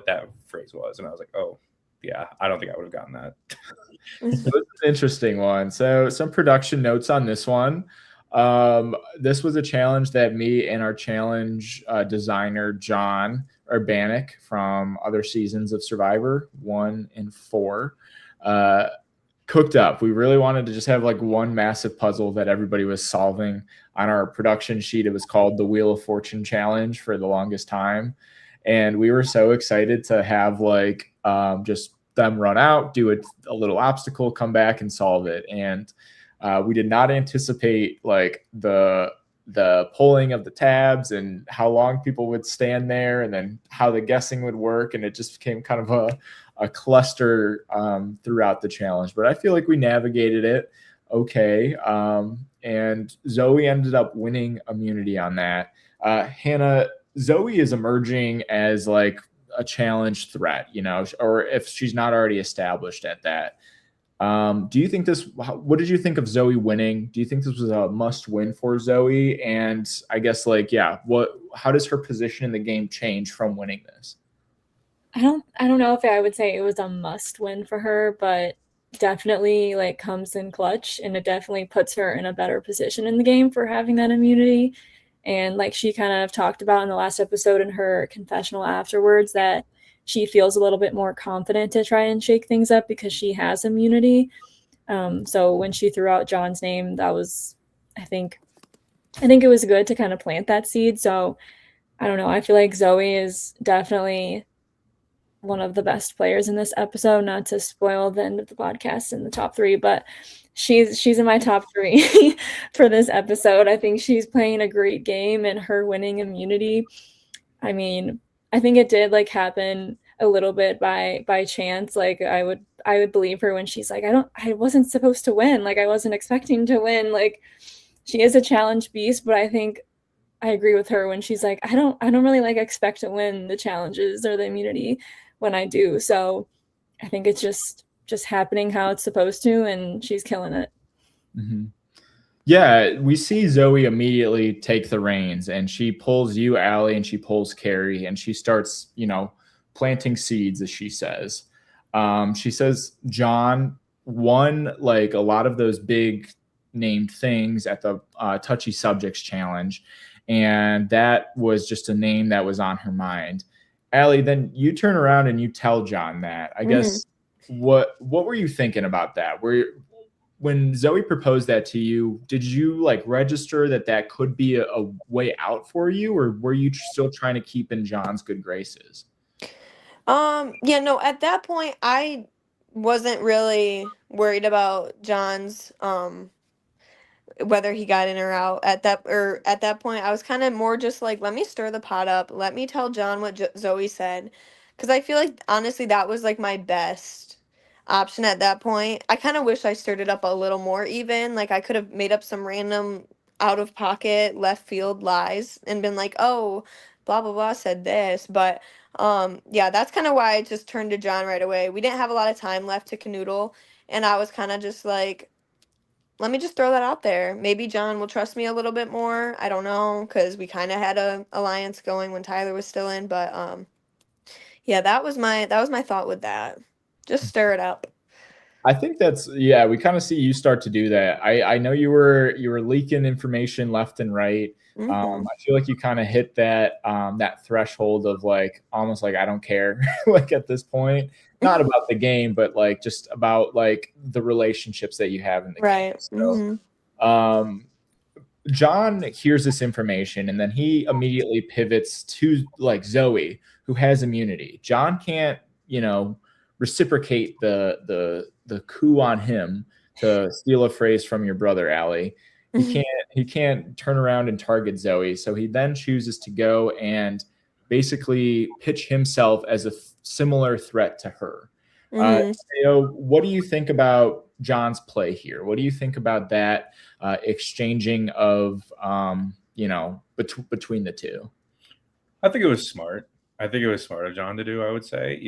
that phrase was. And I was like, oh yeah, I don't think I would have gotten that. It was an interesting one. So some production notes on this one. This was a challenge that me and our challenge designer, John Urbanik, from other seasons of Survivor 1 and 4, cooked up. We really wanted to just have like one massive puzzle that everybody was solving. On our production sheet, it was called the Wheel of Fortune Challenge for the longest time. And we were so excited to have like just them run out, do a little obstacle, come back and solve it. And we did not anticipate like the pulling of the tabs and how long people would stand there, and then how the guessing would work. And it just became kind of a cluster throughout the challenge. But I feel like we navigated it okay. And Zoe ended up winning immunity on that. Hannah, Zoe is emerging as like a challenge threat, or if she's not already established at that. Do you think what did you think of Zoe winning? Do you think this was a must win for Zoe? And I guess how does her position in the game change from winning this? I don't know if I would say it was a must win for her, but definitely like comes in clutch, and it definitely puts her in a better position in the game for having that immunity. And like she kind of talked about in the last episode in her confessional afterwards, that she feels a little bit more confident to try and shake things up because she has immunity. So when she threw out John's name, that was, I think it was good to kind of plant that seed. So I don't know. I feel like Zoe is definitely one of the best players in this episode, not to spoil the end of the podcast in the top 3, but she's in my top 3 for this episode. I think she's playing a great game, and her winning immunity, I mean, I think it did like happen a little bit by chance. Like I would believe her when she's like, I wasn't supposed to win. Like I wasn't expecting to win. Like she is a challenge beast, but I think I agree with her when she's like, I don't really like expect to win the challenges or the immunity when I do. So I think it's just happening how it's supposed to, and she's killing it. Mm-hmm. Yeah, we see Zoe immediately take the reins, and she pulls you, Allie, and she pulls Carrie, and she starts, planting seeds, as she says. She says John won like a lot of those big named things at the Touchy Subjects Challenge, and that was just a name that was on her mind. Allie, then you turn around and you tell John that. I guess what were you thinking about that? When Zoe proposed that to you, did you like register that could be a way out for you, or were you still trying to keep in John's good graces? Yeah, no, at that point I wasn't really worried about John's whether he got in or out at that point. I was kind of more just like, let me stir the pot up, let me tell John what Zoe said, because I feel like honestly that was like my best option at that point. I kind of wish I stirred it up a little more, even like I could have made up some random out of pocket left field lies and been like, oh, blah blah blah said this. But yeah, that's kind of why I just turned to John right away. We didn't have a lot of time left to canoodle, and I was kind of just like, let me just throw that out there. Maybe John will trust me a little bit more. I don't know, because we kind of had a alliance going when Tyler was still in. But yeah, that was my thought with that. Just stir it up. I think we kind of see you start to do that. I know you were leaking information left and right. I feel like you kind of hit that threshold of like almost like I don't care like at this point, not about the game, but like just about like the relationships that you have in the game. So, John hears this information, and then he immediately pivots to like Zoe, who has immunity. John can't, reciprocate the coup on him, to steal a phrase from your brother, Allie. He can't turn around and target Zoe. So he then chooses to go and basically pitch himself as a similar threat to her. What do you think about John's play here? What do you think about that exchanging of between the two? I think it was smart. I think it was smart of John to do, I would say,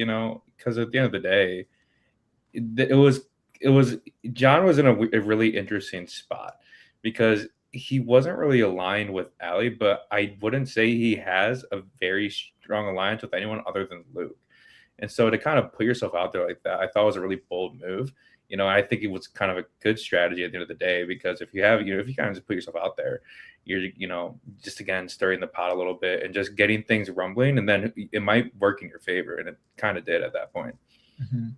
because at the end of the day, it was John was in a really interesting spot because he wasn't really aligned with Allie, but I wouldn't say he has a very strong alliance with anyone other than Luke. And so to kind of put yourself out there like that, I thought was a really bold move. I think it was kind of a good strategy at the end of the day, because if you have, if you kind of just put yourself out there, you're, just again, stirring the pot a little bit and just getting things rumbling, and then it might work in your favor. And it kind of did at that point. Mm-hmm.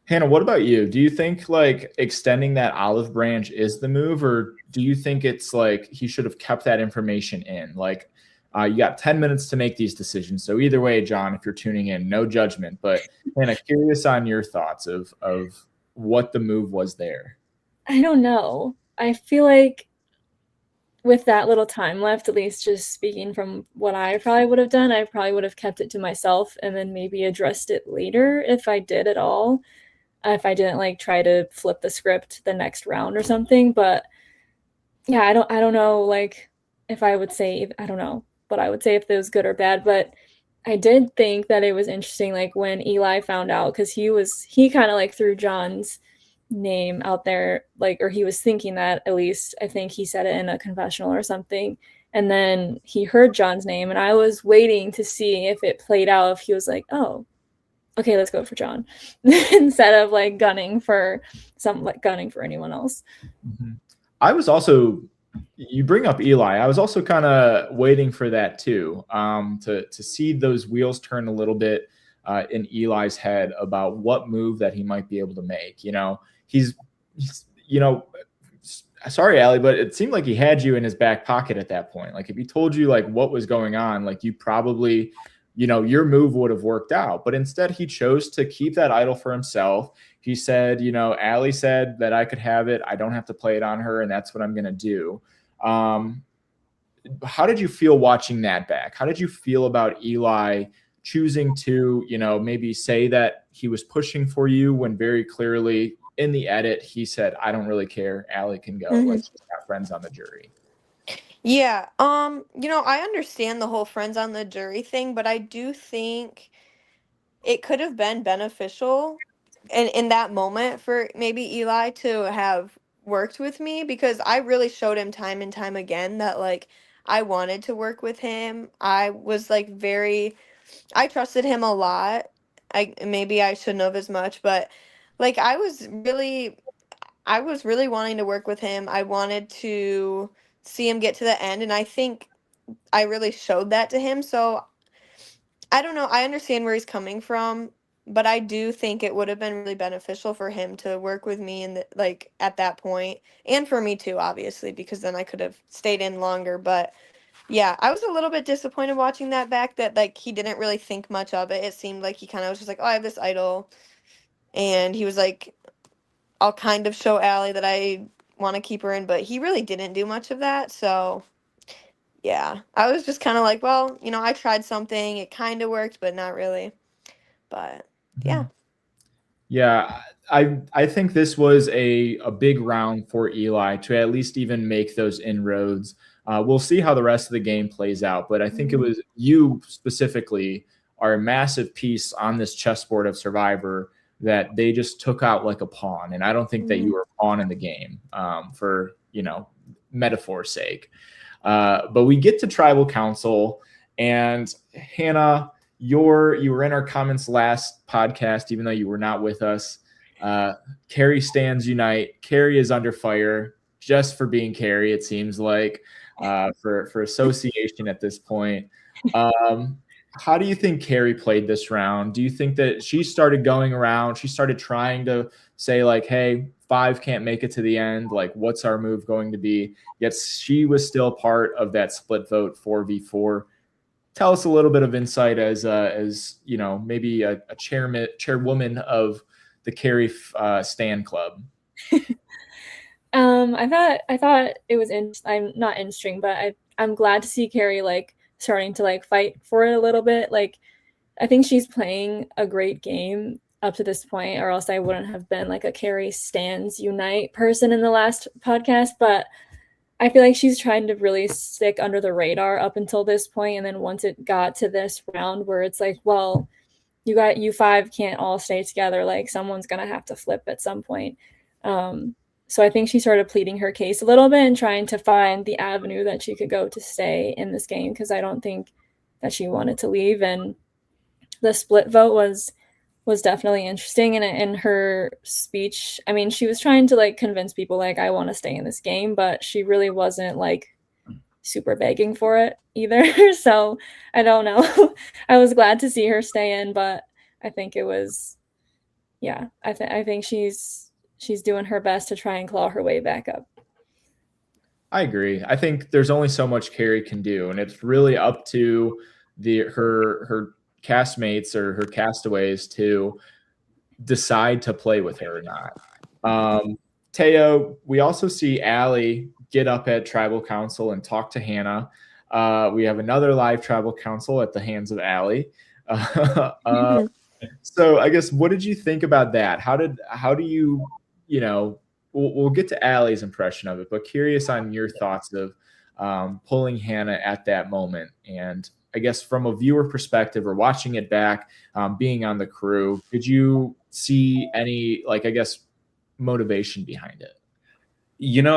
Hannah, what about you? Do you think like extending that olive branch is the move, or do you think it's like he should have kept that information in? Like, you got 10 minutes to make these decisions. So either way, John, if you're tuning in, no judgment, but Hannah, curious on your thoughts of what the move was there. I don't know. I feel like with that little time left, at least just speaking from what I probably would have done, I probably would have kept it to myself and then maybe addressed it later if I did at all. If I didn't like try to flip the script the next round or something. But yeah, I don't know like if I would say, I don't know what I would say if it was good or bad, but I did think that it was interesting, like when Eli found out, because he kind of like threw John's name out there, like, or he was thinking that, at least I think he said it in a confessional or something, and then he heard John's name, and I was waiting to see if it played out, if he was like, oh, okay, let's go for John, instead of like gunning for anyone else. Mm-hmm. I was also, you bring up Eli, I was also kind of waiting for that too, to see those wheels turn a little bit in Eli's head about what move that he might be able to make. He's sorry, Allie, but it seemed like he had you in his back pocket at that point. Like if he told you like what was going on, like you probably, your move would have worked out, but instead he chose to keep that idol for himself. He said, Allie said that I could have it. I don't have to play it on her. And that's what I'm going to do. How did you feel watching that back? How did you feel about Eli choosing to, maybe say that he was pushing for you when very clearly in the edit, he said, I don't really care. Allie can go. Mm-hmm. Let's just have friends on the jury. Yeah. I understand the whole friends on the jury thing, but I do think it could have been beneficial in that moment for maybe Eli to have worked with me, because I really showed him time and time again that like I wanted to work with him. I was like I trusted him a lot. Maybe I shouldn't have as much, but like I was really wanting to work with him. I wanted to see him get to the end, and I think I really showed that to him. So I don't know. I understand where he's coming from, but I do think it would have been really beneficial for him to work with me like at that point, and for me too, obviously, because then I could have stayed in longer. But yeah, I was a little bit disappointed watching that back, that like he didn't really think much of it. It seemed like he kind of was just like, oh, I have this idol, and he was like, I'll kind of show Allie that I want to keep her in, but he really didn't do much of that. So yeah, I was just kind of like, well, I tried something, it kind of worked, but not really. But yeah. Yeah, I think this was a big round for Eli to at least even make those inroads. We'll see how the rest of the game plays out, but I think it was you specifically are a massive piece on this chessboard of Survivor that they just took out like a pawn. And I don't think that you were a pawn in the game, for, metaphor's sake. But we get to Tribal Council, and Hannah, you were in our comments last podcast, even though you were not with us. Carrie stands unite. Carrie is under fire just for being Carrie, it seems like, for association at this point. How do you think Carrie played this round? Do you think that she started going around, she started trying to say like, hey, 5 can't make it to the end, like what's our move going to be? Yet she was still part of that split vote 4v4. tell us a little bit of insight as maybe a chairwoman of the Carrie Stan Club. I thought it was I'm not interesting, but I'm glad to see Carrie like starting to like fight for it a little bit. Like I think she's playing a great game up to this point, or else I wouldn't have been like a Carrie Stans Unite person in the last podcast. But I feel like she's trying to really stick under the radar up until this point, and then once it got to this round where it's like, well, you five can't all stay together. Like someone's gonna have to flip at some point. So I think she started pleading her case a little bit and trying to find the avenue that she could go to stay in this game, because I don't think that she wanted to leave. And the split vote was definitely interesting. And in her speech, I mean, she was trying to like convince people like, I want to stay in this game, but she really wasn't like super begging for it either. So I don't know. I was glad to see her stay in, but I think it was, yeah, I think she's doing her best to try and claw her way back up. I agree. I think there's only so much Carrie can do, and it's really up to her castmates or her castaways to decide to play with her or not. Teo, we also see Allie get up at Tribal Council and talk to Hannah. We have another live Tribal Council at the hands of Allie. So I guess, what did you think about that? How do you, we'll get to Allie's impression of it, but curious on your thoughts of pulling Hannah at that moment. And I guess from a viewer perspective or watching it back, being on the crew, did you see any, motivation behind it?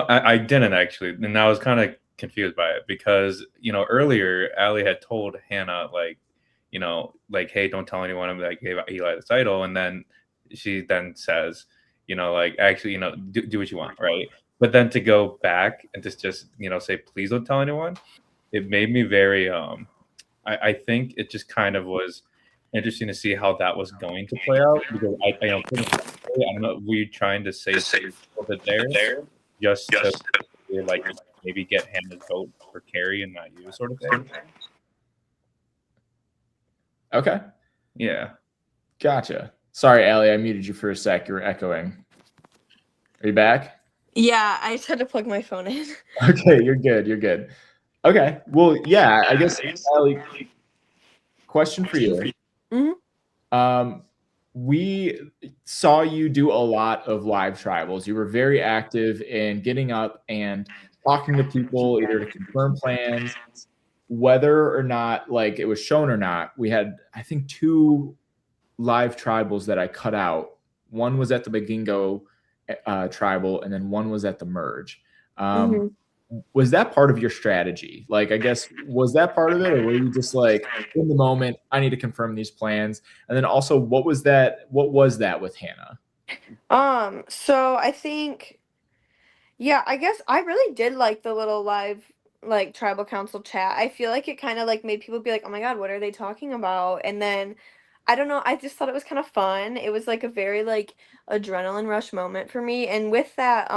I didn't actually. And I was kind of confused by it because, earlier Allie had told Hannah, hey, don't tell anyone I'm like gave Eli the title. And then she then says, actually, do what you want. Right. But then to go back and just say, please don't tell anyone. It made me very, I think it just kind of was interesting to see how that was going to play out, because I don't know, were you trying to say that there just to maybe get Hannah's vote for Carrie and not you, sort of thing? Okay. Yeah. Gotcha. Sorry, Allie, I muted you for a sec. You were echoing. Are you back? Yeah, I just had to plug my phone in. Okay, you're good. Okay. Well, yeah, I guess, Allie, question for you. Mm-hmm. We saw you do a lot of live tribals. You were very active in getting up and talking to people, either to confirm plans, whether or not it was shown or not. We had, I think, 2 live tribals that I cut out. One was at the Magingo tribal, and then one was at the merge. Was that part of your strategy? I guess, was that part of it, or were you just in the moment, I need to confirm these plans? And then also, what was that with Hannah? So I think, yeah, I guess I really did like the little live Tribal Council chat. I feel like it kind of made people be like, oh my God, what are they talking about? And then I don't know, I just thought it was kind of fun. It was a very adrenaline rush moment for me. And with that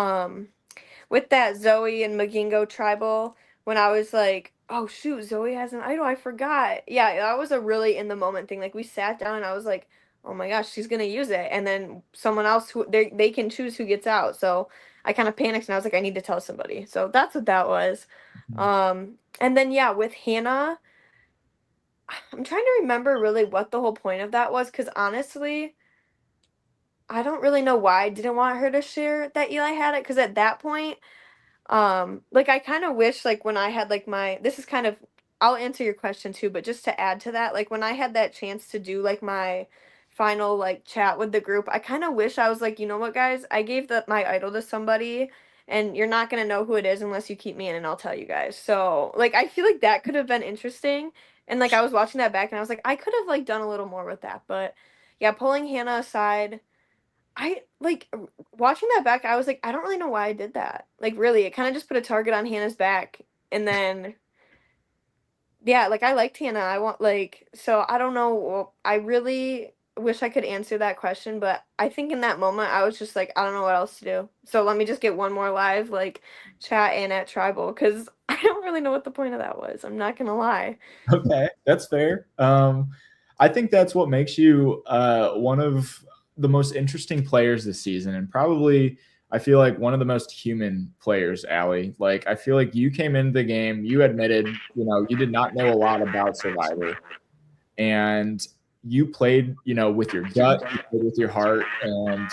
Zoe and Magingo tribal, when I was like, oh shoot, Zoe has an idol, I forgot. Yeah, that was a really in the moment thing. We sat down and I was like, oh my gosh, she's gonna use it. And then someone else who they can choose who gets out. So I kind of panicked and I was like, I need to tell somebody. So that's what that was. And then yeah, with Hannah, I'm trying to remember really what the whole point of that was, because honestly, I don't really know why I didn't want her to share that Eli had it, because at that point, I kind of wish when I had this is kind of, I'll answer your question too, but just to add to that, when I had that chance to do my final chat with the group, I kind of wish I was you know what, guys, I gave my idol to somebody, and you're not gonna know who it is unless you keep me in, and I'll tell you guys. So I feel that could have been interesting, and I was watching that back and I was I could have done a little more with that. But yeah, pulling Hannah aside, I watching that back, I was I don't really know why I did that. Really, it kind of just put a target on Hannah's back. And then, yeah, I liked Hannah. I want, so I don't know. I really wish I could answer that question, but I think in that moment, I was just I don't know what else to do. So let me just get one more live, chat in at Tribal, because I don't really know what the point of that was. I'm not gonna lie. Okay, that's fair. I think that's what makes you one of the most interesting players this season, and probably I feel like one of the most human players, Allie. Like I feel like you came into the game, you admitted, you did not know a lot about Survivor, and you played, with your gut, you played with your heart, and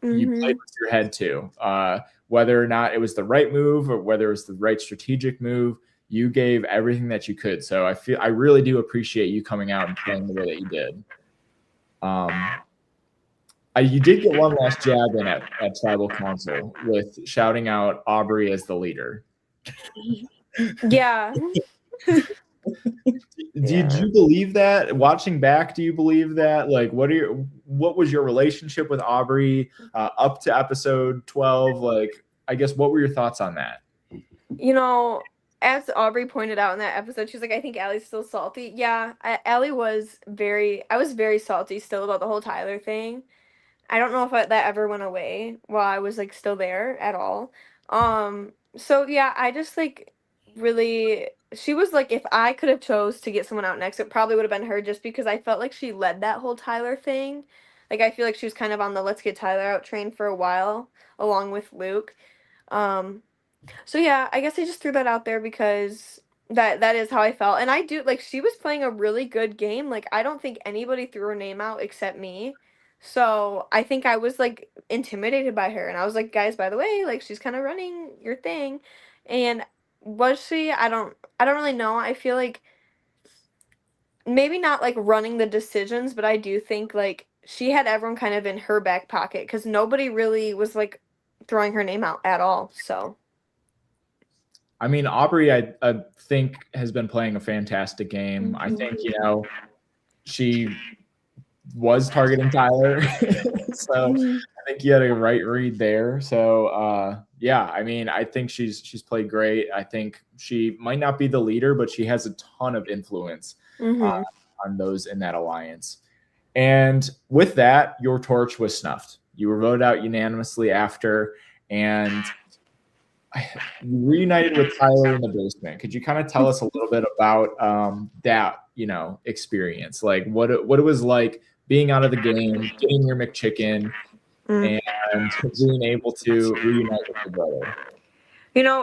you played with your head too. Whether or not it was the right move or whether it was the right strategic move, you gave everything that you could. So I really do appreciate you coming out and playing the way that you did. You did get one last jab in at Tribal Council with shouting out Aubrey as the leader. Yeah. Did you believe that? Watching back, do you believe that? Like, what was your relationship with Aubrey up to episode 12? Like, I guess, what were your thoughts on that? As Aubrey pointed out in that episode, she's like, I think Allie's still salty. Yeah, I was very salty still about the whole Tyler thing. I don't know if that ever went away while I was like still there at all. So yeah, I just like really, she was like, if I could have chose to get someone out next, it probably would have been her, just because I felt like she led that whole Tyler thing. Like I feel like she was kind of on the let's get Tyler out train for a while, along with Luke. So yeah, I guess I just threw that out there because that is how I felt. And I do like, she was playing a really good game. Like I don't think anybody threw her name out except me. So I think I was like intimidated by her, and I was like, guys, by the way, like she's kind of running your thing. And was she? I don't really know. I feel like maybe not like running the decisions, but I do think like she had everyone kind of in her back pocket because nobody really was like throwing her name out at all. So I mean, Aubrey, I think has been playing a fantastic game. I think, she was targeting Tyler. So I think you had a right read there. So yeah, I mean, I think she's played great. I think she might not be the leader, but she has a ton of influence on those in that alliance. And with that, your torch was snuffed. You were voted out unanimously after, and you reunited with Tyler in the basement. Could you kind of tell us a little bit about that, experience? Like what it was like being out of the game, getting your McChicken, and being able to reunite with your brother?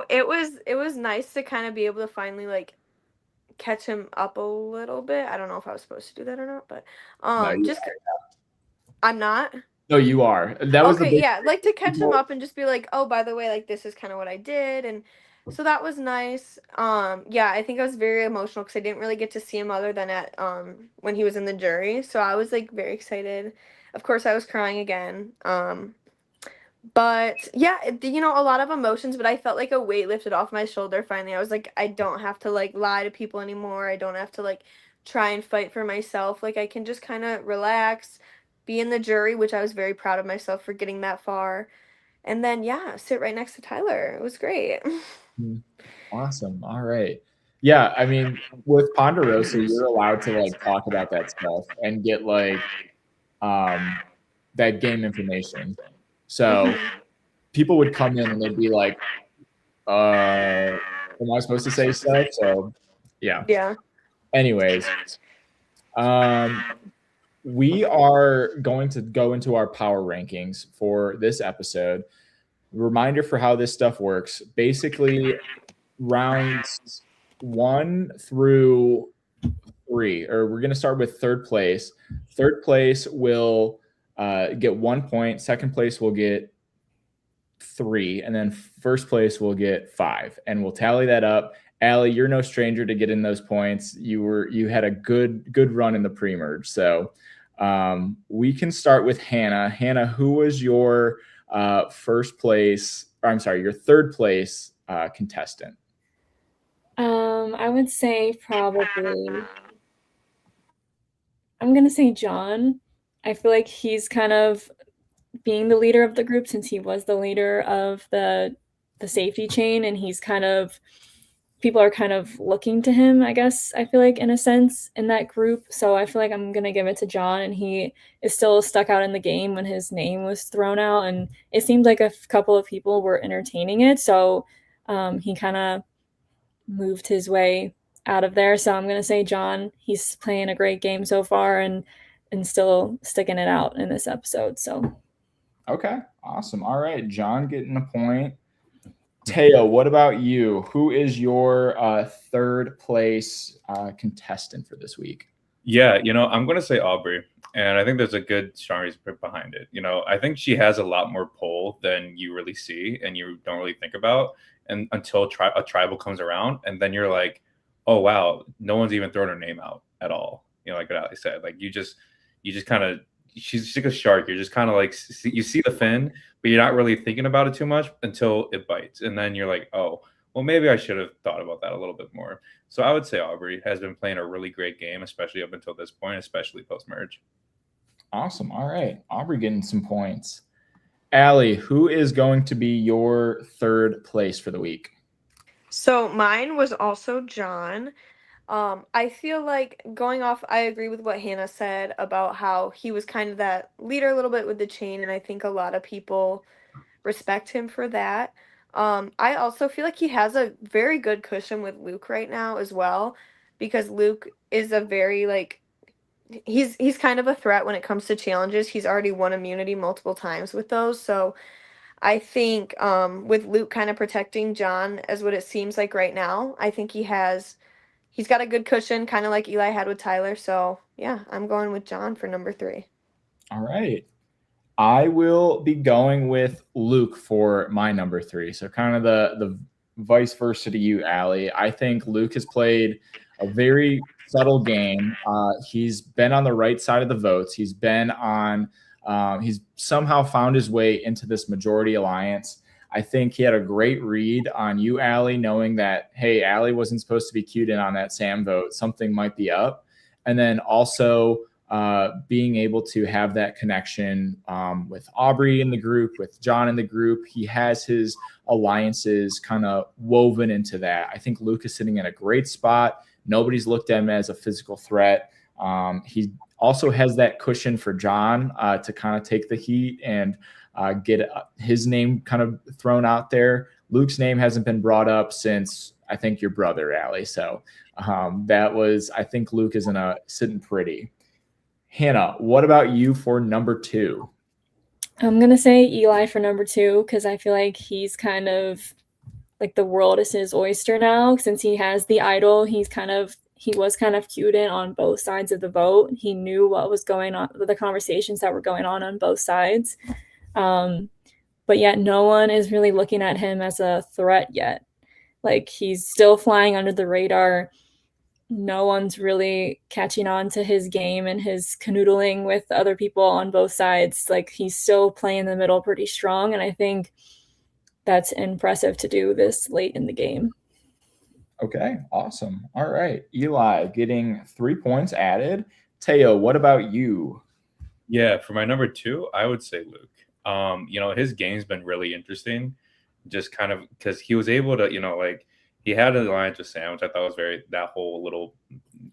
It was nice to kind of be able to finally like catch him up a little bit. I don't know if I was supposed to do that or not, but I'm not. No, you are. That was okay. Yeah, like to catch him up and just be like, oh, by the way, like this is kind of what I did, and so that was nice. Yeah, I think I was very emotional because I didn't really get to see him other than at when he was in the jury. So I was like very excited. Of course, I was crying again. But yeah, a lot of emotions, but I felt like a weight lifted off my shoulder finally. I was like, I don't have to like lie to people anymore. I don't have to like try and fight for myself. Like I can just kind of relax, be in the jury, which I was very proud of myself for getting that far. And then yeah, sit right next to Tyler. It was great. Awesome. All right. Yeah, I mean, with Ponderosa, you're allowed to like talk about that stuff and get like that game information. So people would come in and they'd be like, am I supposed to say stuff? So yeah. Yeah. Anyways, we are going to go into our power rankings for this episode. Reminder for how this stuff works. Basically, rounds 1 through 3, or we're going to start with third place. Third place will get 1 point. Second place will get 3, and then first place will get 5, and we'll tally that up. Allie, you're no stranger to getting those points. You had a good run in the pre-merge. So we can start with Hannah. Hannah, who was your first place, or I'm sorry, your third place contestant? I would say probably, I'm gonna say John. I feel like he's kind of being the leader of the group since he was the leader of the safety chain, and he's kind of, people are kind of looking to him, I guess, I feel like in a sense in that group. So I feel like I'm gonna give it to John, and he is still stuck out in the game when his name was thrown out, and it seemed like a couple of people were entertaining it. So he kind of moved his way out of there. So I'm going to say John. He's playing a great game so far and still sticking it out in this episode. So Okay, awesome. All right, John getting a point. Teo, what about you? Who is your third place contestant for this week? Yeah, I'm going to say Aubrey. And I think there's a good strong reason behind it. I think she has a lot more pull than you really see and you don't really think about. And until a tribal comes around, and then you're like, oh, wow, no one's even thrown her name out at all. Like what Ali said, like you just kind of, she's like a shark. You're just kind of like, you see the fin, but you're not really thinking about it too much until it bites. And then you're like, oh, well, maybe I should have thought about that a little bit more. So I would say Aubrey has been playing a really great game, especially up until this point, especially post-merge. Awesome. All right. Aubrey getting some points. Allie, who is going to be your third place for the week? So mine was also John. I feel like going off, I agree with what Hannah said about how he was kind of that leader a little bit with the chain, and I think a lot of people respect him for that. I also feel like he has a very good cushion with Luke right now as well, because Luke is a very he's kind of a threat when it comes to challenges. He's already won immunity multiple times with those, so I think with Luke kind of protecting John as what it seems like right now, I think he's got a good cushion, kind of like Eli had with Tyler. So yeah, I'm going with John for number 3. All right. I will be going with Luke for my number 3. So kind of the vice versa to you, Allie. I think Luke has played a very subtle game. He's been on the right side of the votes. He's been on he's somehow found his way into this majority alliance. I think he had a great read on you, Allie, knowing that, hey, Allie wasn't supposed to be cued in on that Sam vote. Something might be up. And then also being able to have that connection with Aubrey in the group, with John in the group. He has his alliances kind of woven into that. I think Luke is sitting in a great spot. Nobody's looked at him as a physical threat. He also has that cushion for John to kind of take the heat and get his name kind of thrown out there. Luke's name hasn't been brought up since, I think, your brother, Allie. So I think Luke is sitting pretty. Hannah, what about you for number 2? I'm going to say Eli for number 2 because I feel like he's kind of like the world is his oyster now. Since he has the idol, he was kind of cued in on both sides of the vote. He knew what was going on, the conversations that were going on both sides. But yet no one is really looking at him as a threat yet. Like he's still flying under the radar. No one's really catching on to his game and his canoodling with other people on both sides. Like he's still playing the middle pretty strong. And I think that's impressive to do this late in the game. Okay, awesome. All right. Eli getting 3 points added. Teo, what about you? Yeah, for my number 2, I would say Luke. His game's been really interesting, just kind of because he was able to, he had an alliance with Sam, which I thought was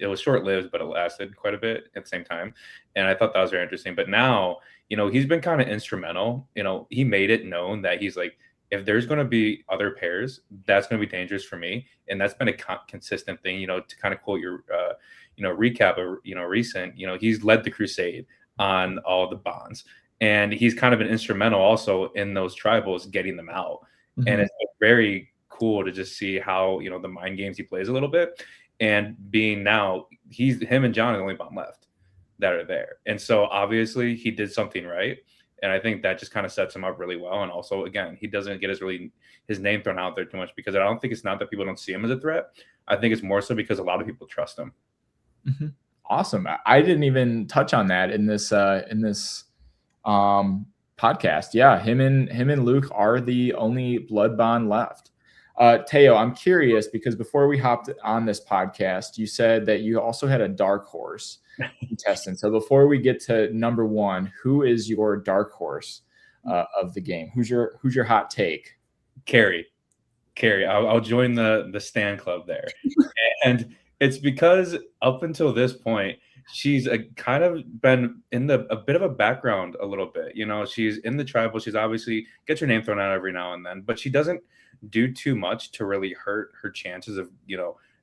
it was short-lived, but it lasted quite a bit at the same time. And I thought that was very interesting. But now, he's been kind of instrumental. He made it known that he's like, if there's going to be other pairs, that's going to be dangerous for me. And that's been a consistent thing, to kind of quote your, recap of, recent, he's led the crusade on all the bonds. And he's kind of been instrumental also in those tribals getting them out. Mm-hmm. And it's very cool to just see how, the mind games he plays a little bit. And being now, him and John are the only bond left that are there. And so obviously he did something right. And I think that just kind of sets him up really well. And also, again, he doesn't get his name thrown out there too much because I don't think it's not that people don't see him as a threat. I think it's more so because a lot of people trust him. Mm-hmm. Awesome. I didn't even touch on that in this podcast. Yeah, him and Luke are the only blood bond left. Teo, I'm curious because before we hopped on this podcast, you said that you also had a dark horse contestant. So before we get to number 1, who is your dark horse of the game? Who's your hot take? Carrie. I'll join the Stan Club there. And it's because up until this point, she's kind of been in a bit of a background a little bit. She's in the tribal. She's obviously gets her name thrown out every now and then, but she doesn't do too much to really hurt her chances of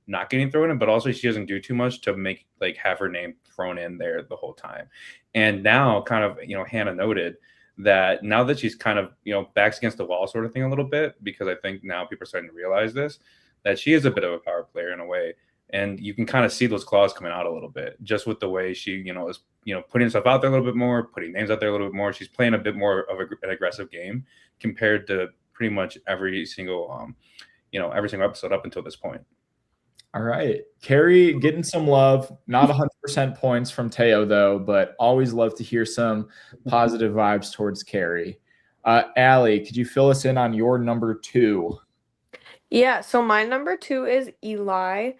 not getting thrown in. But also she doesn't do too much to make have her name thrown in there the whole time. And now, kind of Hannah noted that now that she's kind of backs against the wall sort of thing a little bit, because I think now people are starting to realize this, that she is a bit of a power player in a way. And you can kind of see those claws coming out a little bit just with the way she, is, putting herself out there a little bit more, putting names out there a little bit more. She's playing a bit more of an aggressive game compared to pretty much every single episode up until this point. All right. Carrie getting some love, not 100% points from Teo though, but always love to hear some positive vibes towards Carrie. Allie, could you fill us in on your number 2? Yeah, so my number 2 is Eli.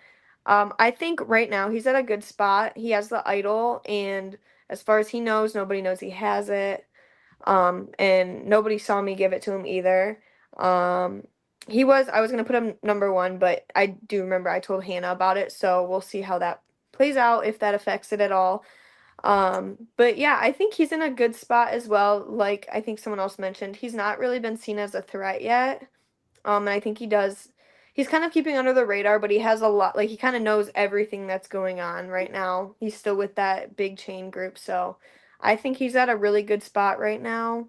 I think right now he's at a good spot. He has the idol, and as far as he knows, nobody knows he has it. And nobody saw me give it to him either. I was gonna put him number 1, but I do remember I told Hannah about it, so we'll see how that plays out, if that affects it at all. But yeah, I think he's in a good spot as well. Like I think someone else mentioned, he's not really been seen as a threat yet. And I think he's kind of keeping under the radar, but he has a lot, he kind of knows everything that's going on right now. He's still with that big chain group, so I think he's at a really good spot right now.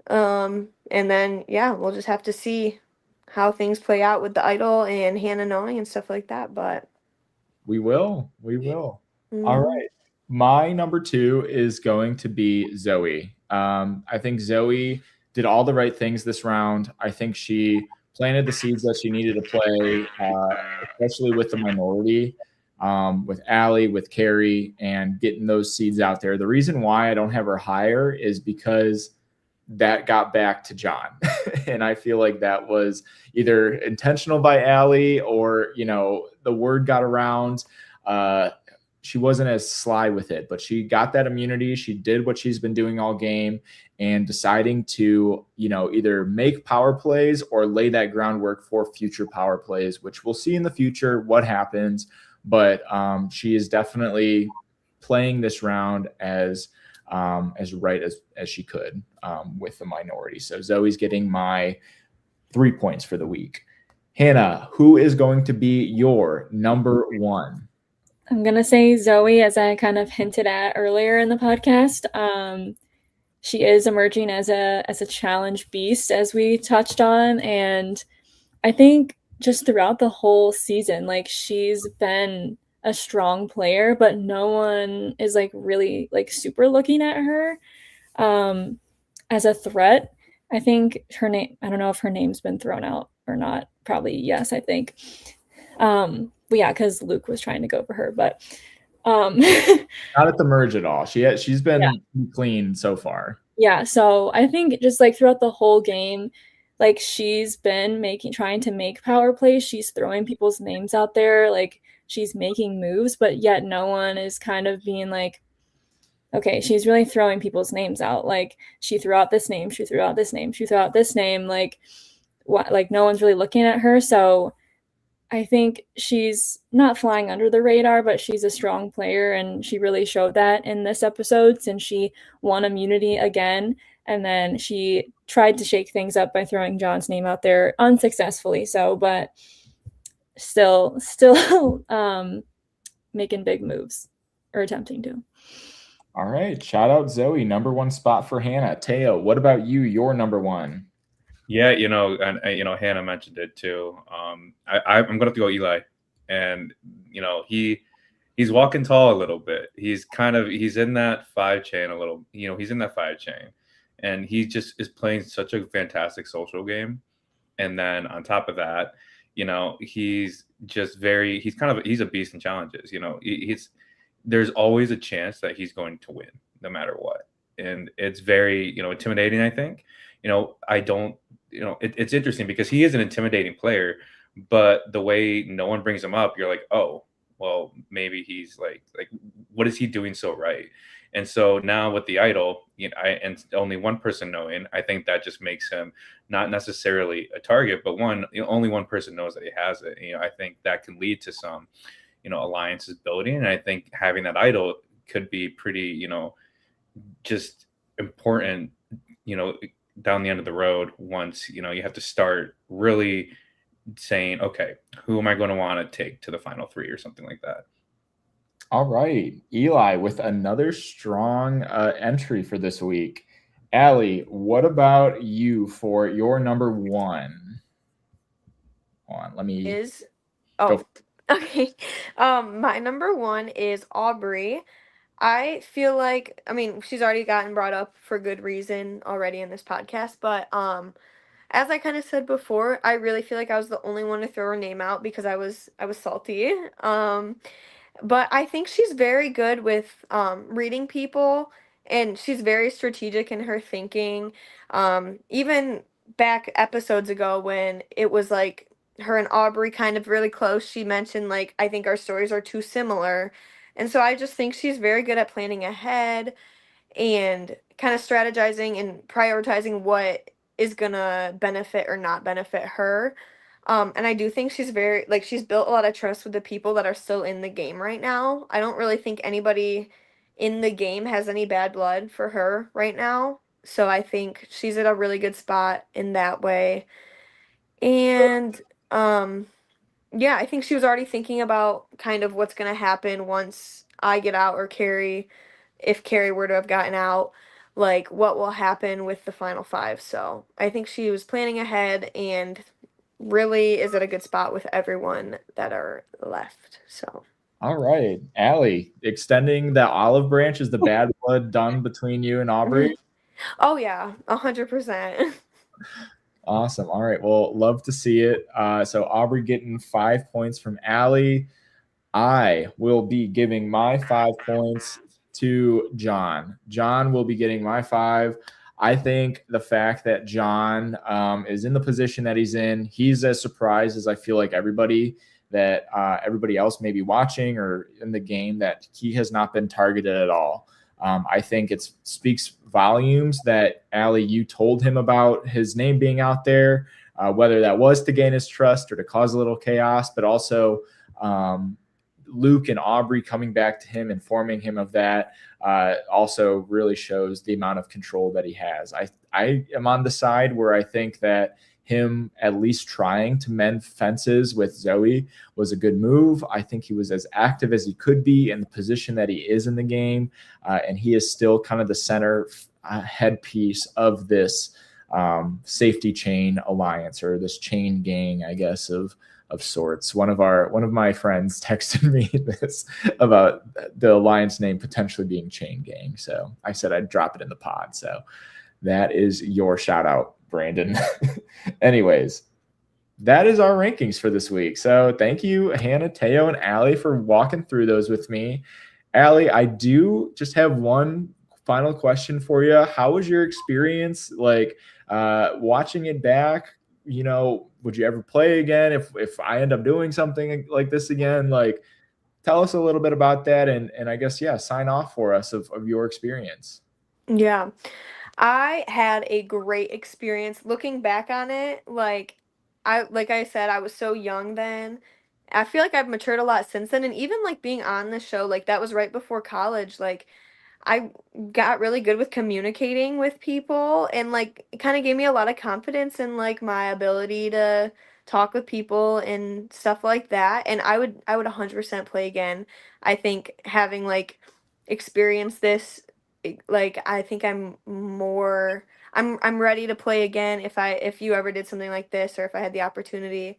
And then, yeah, we'll just have to see how things play out with the idol and Hannah knowing and stuff like that, but we will. All right. My number 2 is going to be Zoe. I think Zoe did all the right things this round. I think she planted the seeds that she needed to play, especially with the minority, with Allie, with Carrie, and getting those seeds out there. The reason why I don't have her higher is because that got back to John. And I feel like that was either intentional by Allie or, the word got around. She wasn't as sly with it, but she got that immunity. She did what she's been doing all game, and deciding to, either make power plays or lay that groundwork for future power plays, which we'll see in the future what happens. But she is definitely playing this round as right as she could with the minority. So Zoe's getting my 3 points for the week. Hannah, who is going to be your number 1? I'm going to say Zoe, as I kind of hinted at earlier in the podcast. She is emerging as a challenge beast, as we touched on. And I think just throughout the whole season, she's been a strong player, but no one is really super looking at her as a threat. I think her name, I don't know if her name's been thrown out or not. Probably yes, I think. But yeah, because Luke was trying to go for her, but not at the merge at all. She's been clean so far. Yeah, so I think just throughout the whole game, she's been trying to make power plays. She's throwing people's names out there, she's making moves, but yet no one is kind of being okay, she's really throwing people's names out. She threw out this name, she threw out this name, she threw out this name. No one's really looking at her. So I think she's not flying under the radar, but she's a strong player, and she really showed that in this episode since she won immunity again. And then she tried to shake things up by throwing John's name out there unsuccessfully. So, but still making big moves, or attempting to. All right. Shout out Zoe, number 1 spot for Hannah. Teo, what about you? Your number 1? Yeah, and Hannah mentioned it too. I'm gonna have to go Eli, and he's walking tall a little bit. He's in that 5 chain a little. He's in that 5 chain, and he just is playing such a fantastic social game. And then on top of that, he's a beast in challenges. There's always a chance that he's going to win no matter what, and it's very intimidating. I think it's interesting because he is an intimidating player, but the way no one brings him up, you're like, oh, well, maybe he's what is he doing so right? And so now with the idol, and only one person knowing, I think that just makes him not necessarily a target, but only one person knows that he has it. I think that can lead to some, alliance is building. And I think having that idol could be pretty, just important, down the end of the road once, you have to start really saying, okay, who am I going to want to take to the final three or something like that. All right, Eli with another strong entry for this week. Allie, what about you for your number one? Hold on, let me go. Okay. My number one is Aubrey. I feel like, I mean, she's already gotten brought up for good reason already in this podcast, but as I kind of said before, I really feel like I was the only one to throw her name out because I was salty. But I think she's very good with reading people, and she's very strategic in her thinking. Even back episodes ago when it was like her and Aubrey kind of really close, she mentioned like, I think our stories are too similar. And so I just think she's very good at planning ahead and kind of strategizing and prioritizing what is gonna benefit or not benefit her. And I do think she's very, like, she's built a lot of trust with the people that are still in the game right now. I don't really think anybody in the game has any bad blood for her right now. So I think she's at a really good spot in that way. And yeah, I think she was already thinking about kind of what's going to happen once I get out or Carrie, if Carrie were to have gotten out, like what will happen with the final five. So I think she was planning ahead and really is at a good spot with everyone that are left. So. All right, Allie, extending the olive branch, is the bad blood done between you and Aubrey? Oh yeah, 100%. Awesome. All right. Well, love to see it. So Aubrey getting 5 points from Allie. I will be giving my 5 points to John. John will be getting my 5. I think the fact that John is in the position that he's in, he's as surprised as I feel like everybody else may be watching or in the game, that he has not been targeted at all. I think it speaks volumes that, Allie, you told him about his name being out there, whether that was to gain his trust or to cause a little chaos, but also Luke and Aubrey coming back to him, informing him of that, also really shows the amount of control that he has. I am on the side where I think that him at least trying to mend fences with Zoe was a good move. I think he was as active as he could be in the position that he is in the game. And he is still kind of the center headpiece of this safety chain alliance, or this chain gang, I guess, of sorts. One of my friends texted me this about the alliance name potentially being Chain Gang. So I said I'd drop it in the pod. So that is your shout out, Brandon. Anyways, that is our rankings for this week. So thank you, Hannah, Teo, and Allie, for walking through those with me. Allie, I do just have one final question for you. How was your experience, like, watching it back? Would you ever play again if I end up doing something like this again? Like, tell us a little bit about that, and I guess, yeah, sign off for us of your experience. Yeah. I had a great experience. Looking back on it, like I said, I was so young then. I feel like I've matured a lot since then, and even like being on the show, like that was right before college. Like I got really good with communicating with people, and like it kind of gave me a lot of confidence in like my ability to talk with people and stuff like that. And I would 100% play again. I think having like experienced this, like I think I'm ready to play again if you ever did something like this, or if I had the opportunity.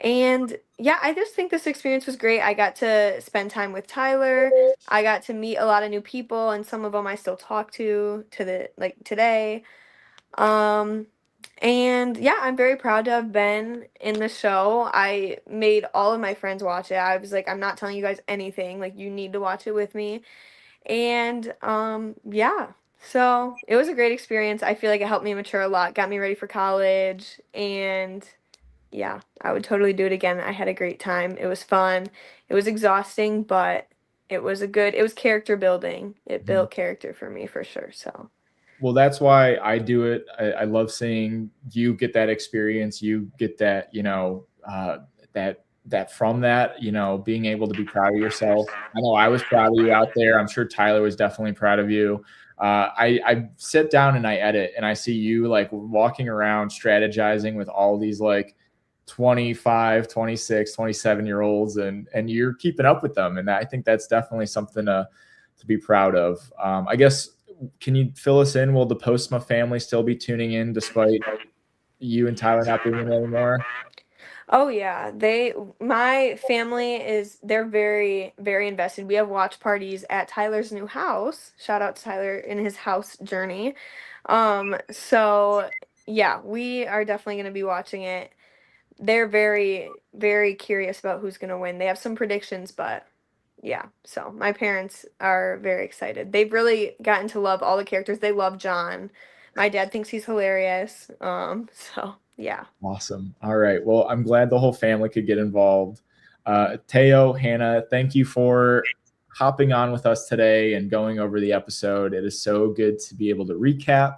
And yeah, I just think this experience was great. I got to spend time with Tyler. I got to meet a lot of new people, and some of them I still talk to the like today. And yeah, I'm very proud to have been in the show. I made all of my friends watch it. I was like, I'm not telling you guys anything. Like, you need to watch it with me. And yeah, so it was a great experience. I feel like it helped me mature a lot, got me ready for college, and yeah, I would totally do it again. I had a great time. It was fun. It was exhausting, but it was character building. It built character for me for sure. So. Well, that's why I do it. I love seeing you get that experience. You get that, that that from that, being able to be proud of yourself. I know I was proud of you out there. I'm sure Tyler was definitely proud of you. I sit down and I edit and I see you like walking around strategizing with all these like 25, 26, 27-year-olds and you're keeping up with them. And I think that's definitely something to be proud of. I guess, can you fill us in? Will the Postma family still be tuning in despite you and Tyler not being in anymore? Oh yeah, my family they're very, very invested. We have watch parties at Tyler's new house. Shout out to Tyler in his house journey. So yeah, we are definitely going to be watching it. They're very, very curious about who's going to win. They have some predictions, but yeah, so my parents are very excited. They've really gotten to love all the characters. They love John. My dad thinks he's hilarious. So yeah. Awesome. All right. Well, I'm glad the whole family could get involved. Teo, Hannah, thank you for hopping on with us today and going over the episode. It is so good to be able to recap.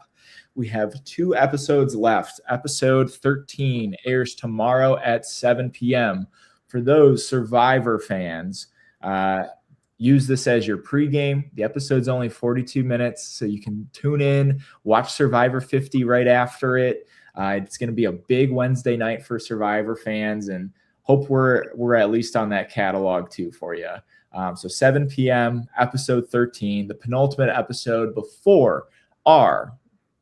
We have 2 episodes left. Episode 13 airs tomorrow at 7 p.m. For those Survivor fans, use this as your pregame. The episode's only 42 minutes, so you can tune in, watch Survivor 50 right after it. It's going to be a big Wednesday night for Survivor fans, and hope we're at least on that catalog too for you. So 7 p.m., episode 13, the penultimate episode before our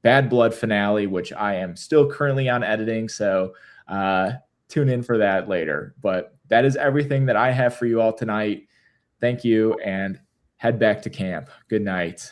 Bad Blood finale, which I am still currently on editing, so tune in for that later. But that is everything that I have for you all tonight. Thank you, and head back to camp. Good night.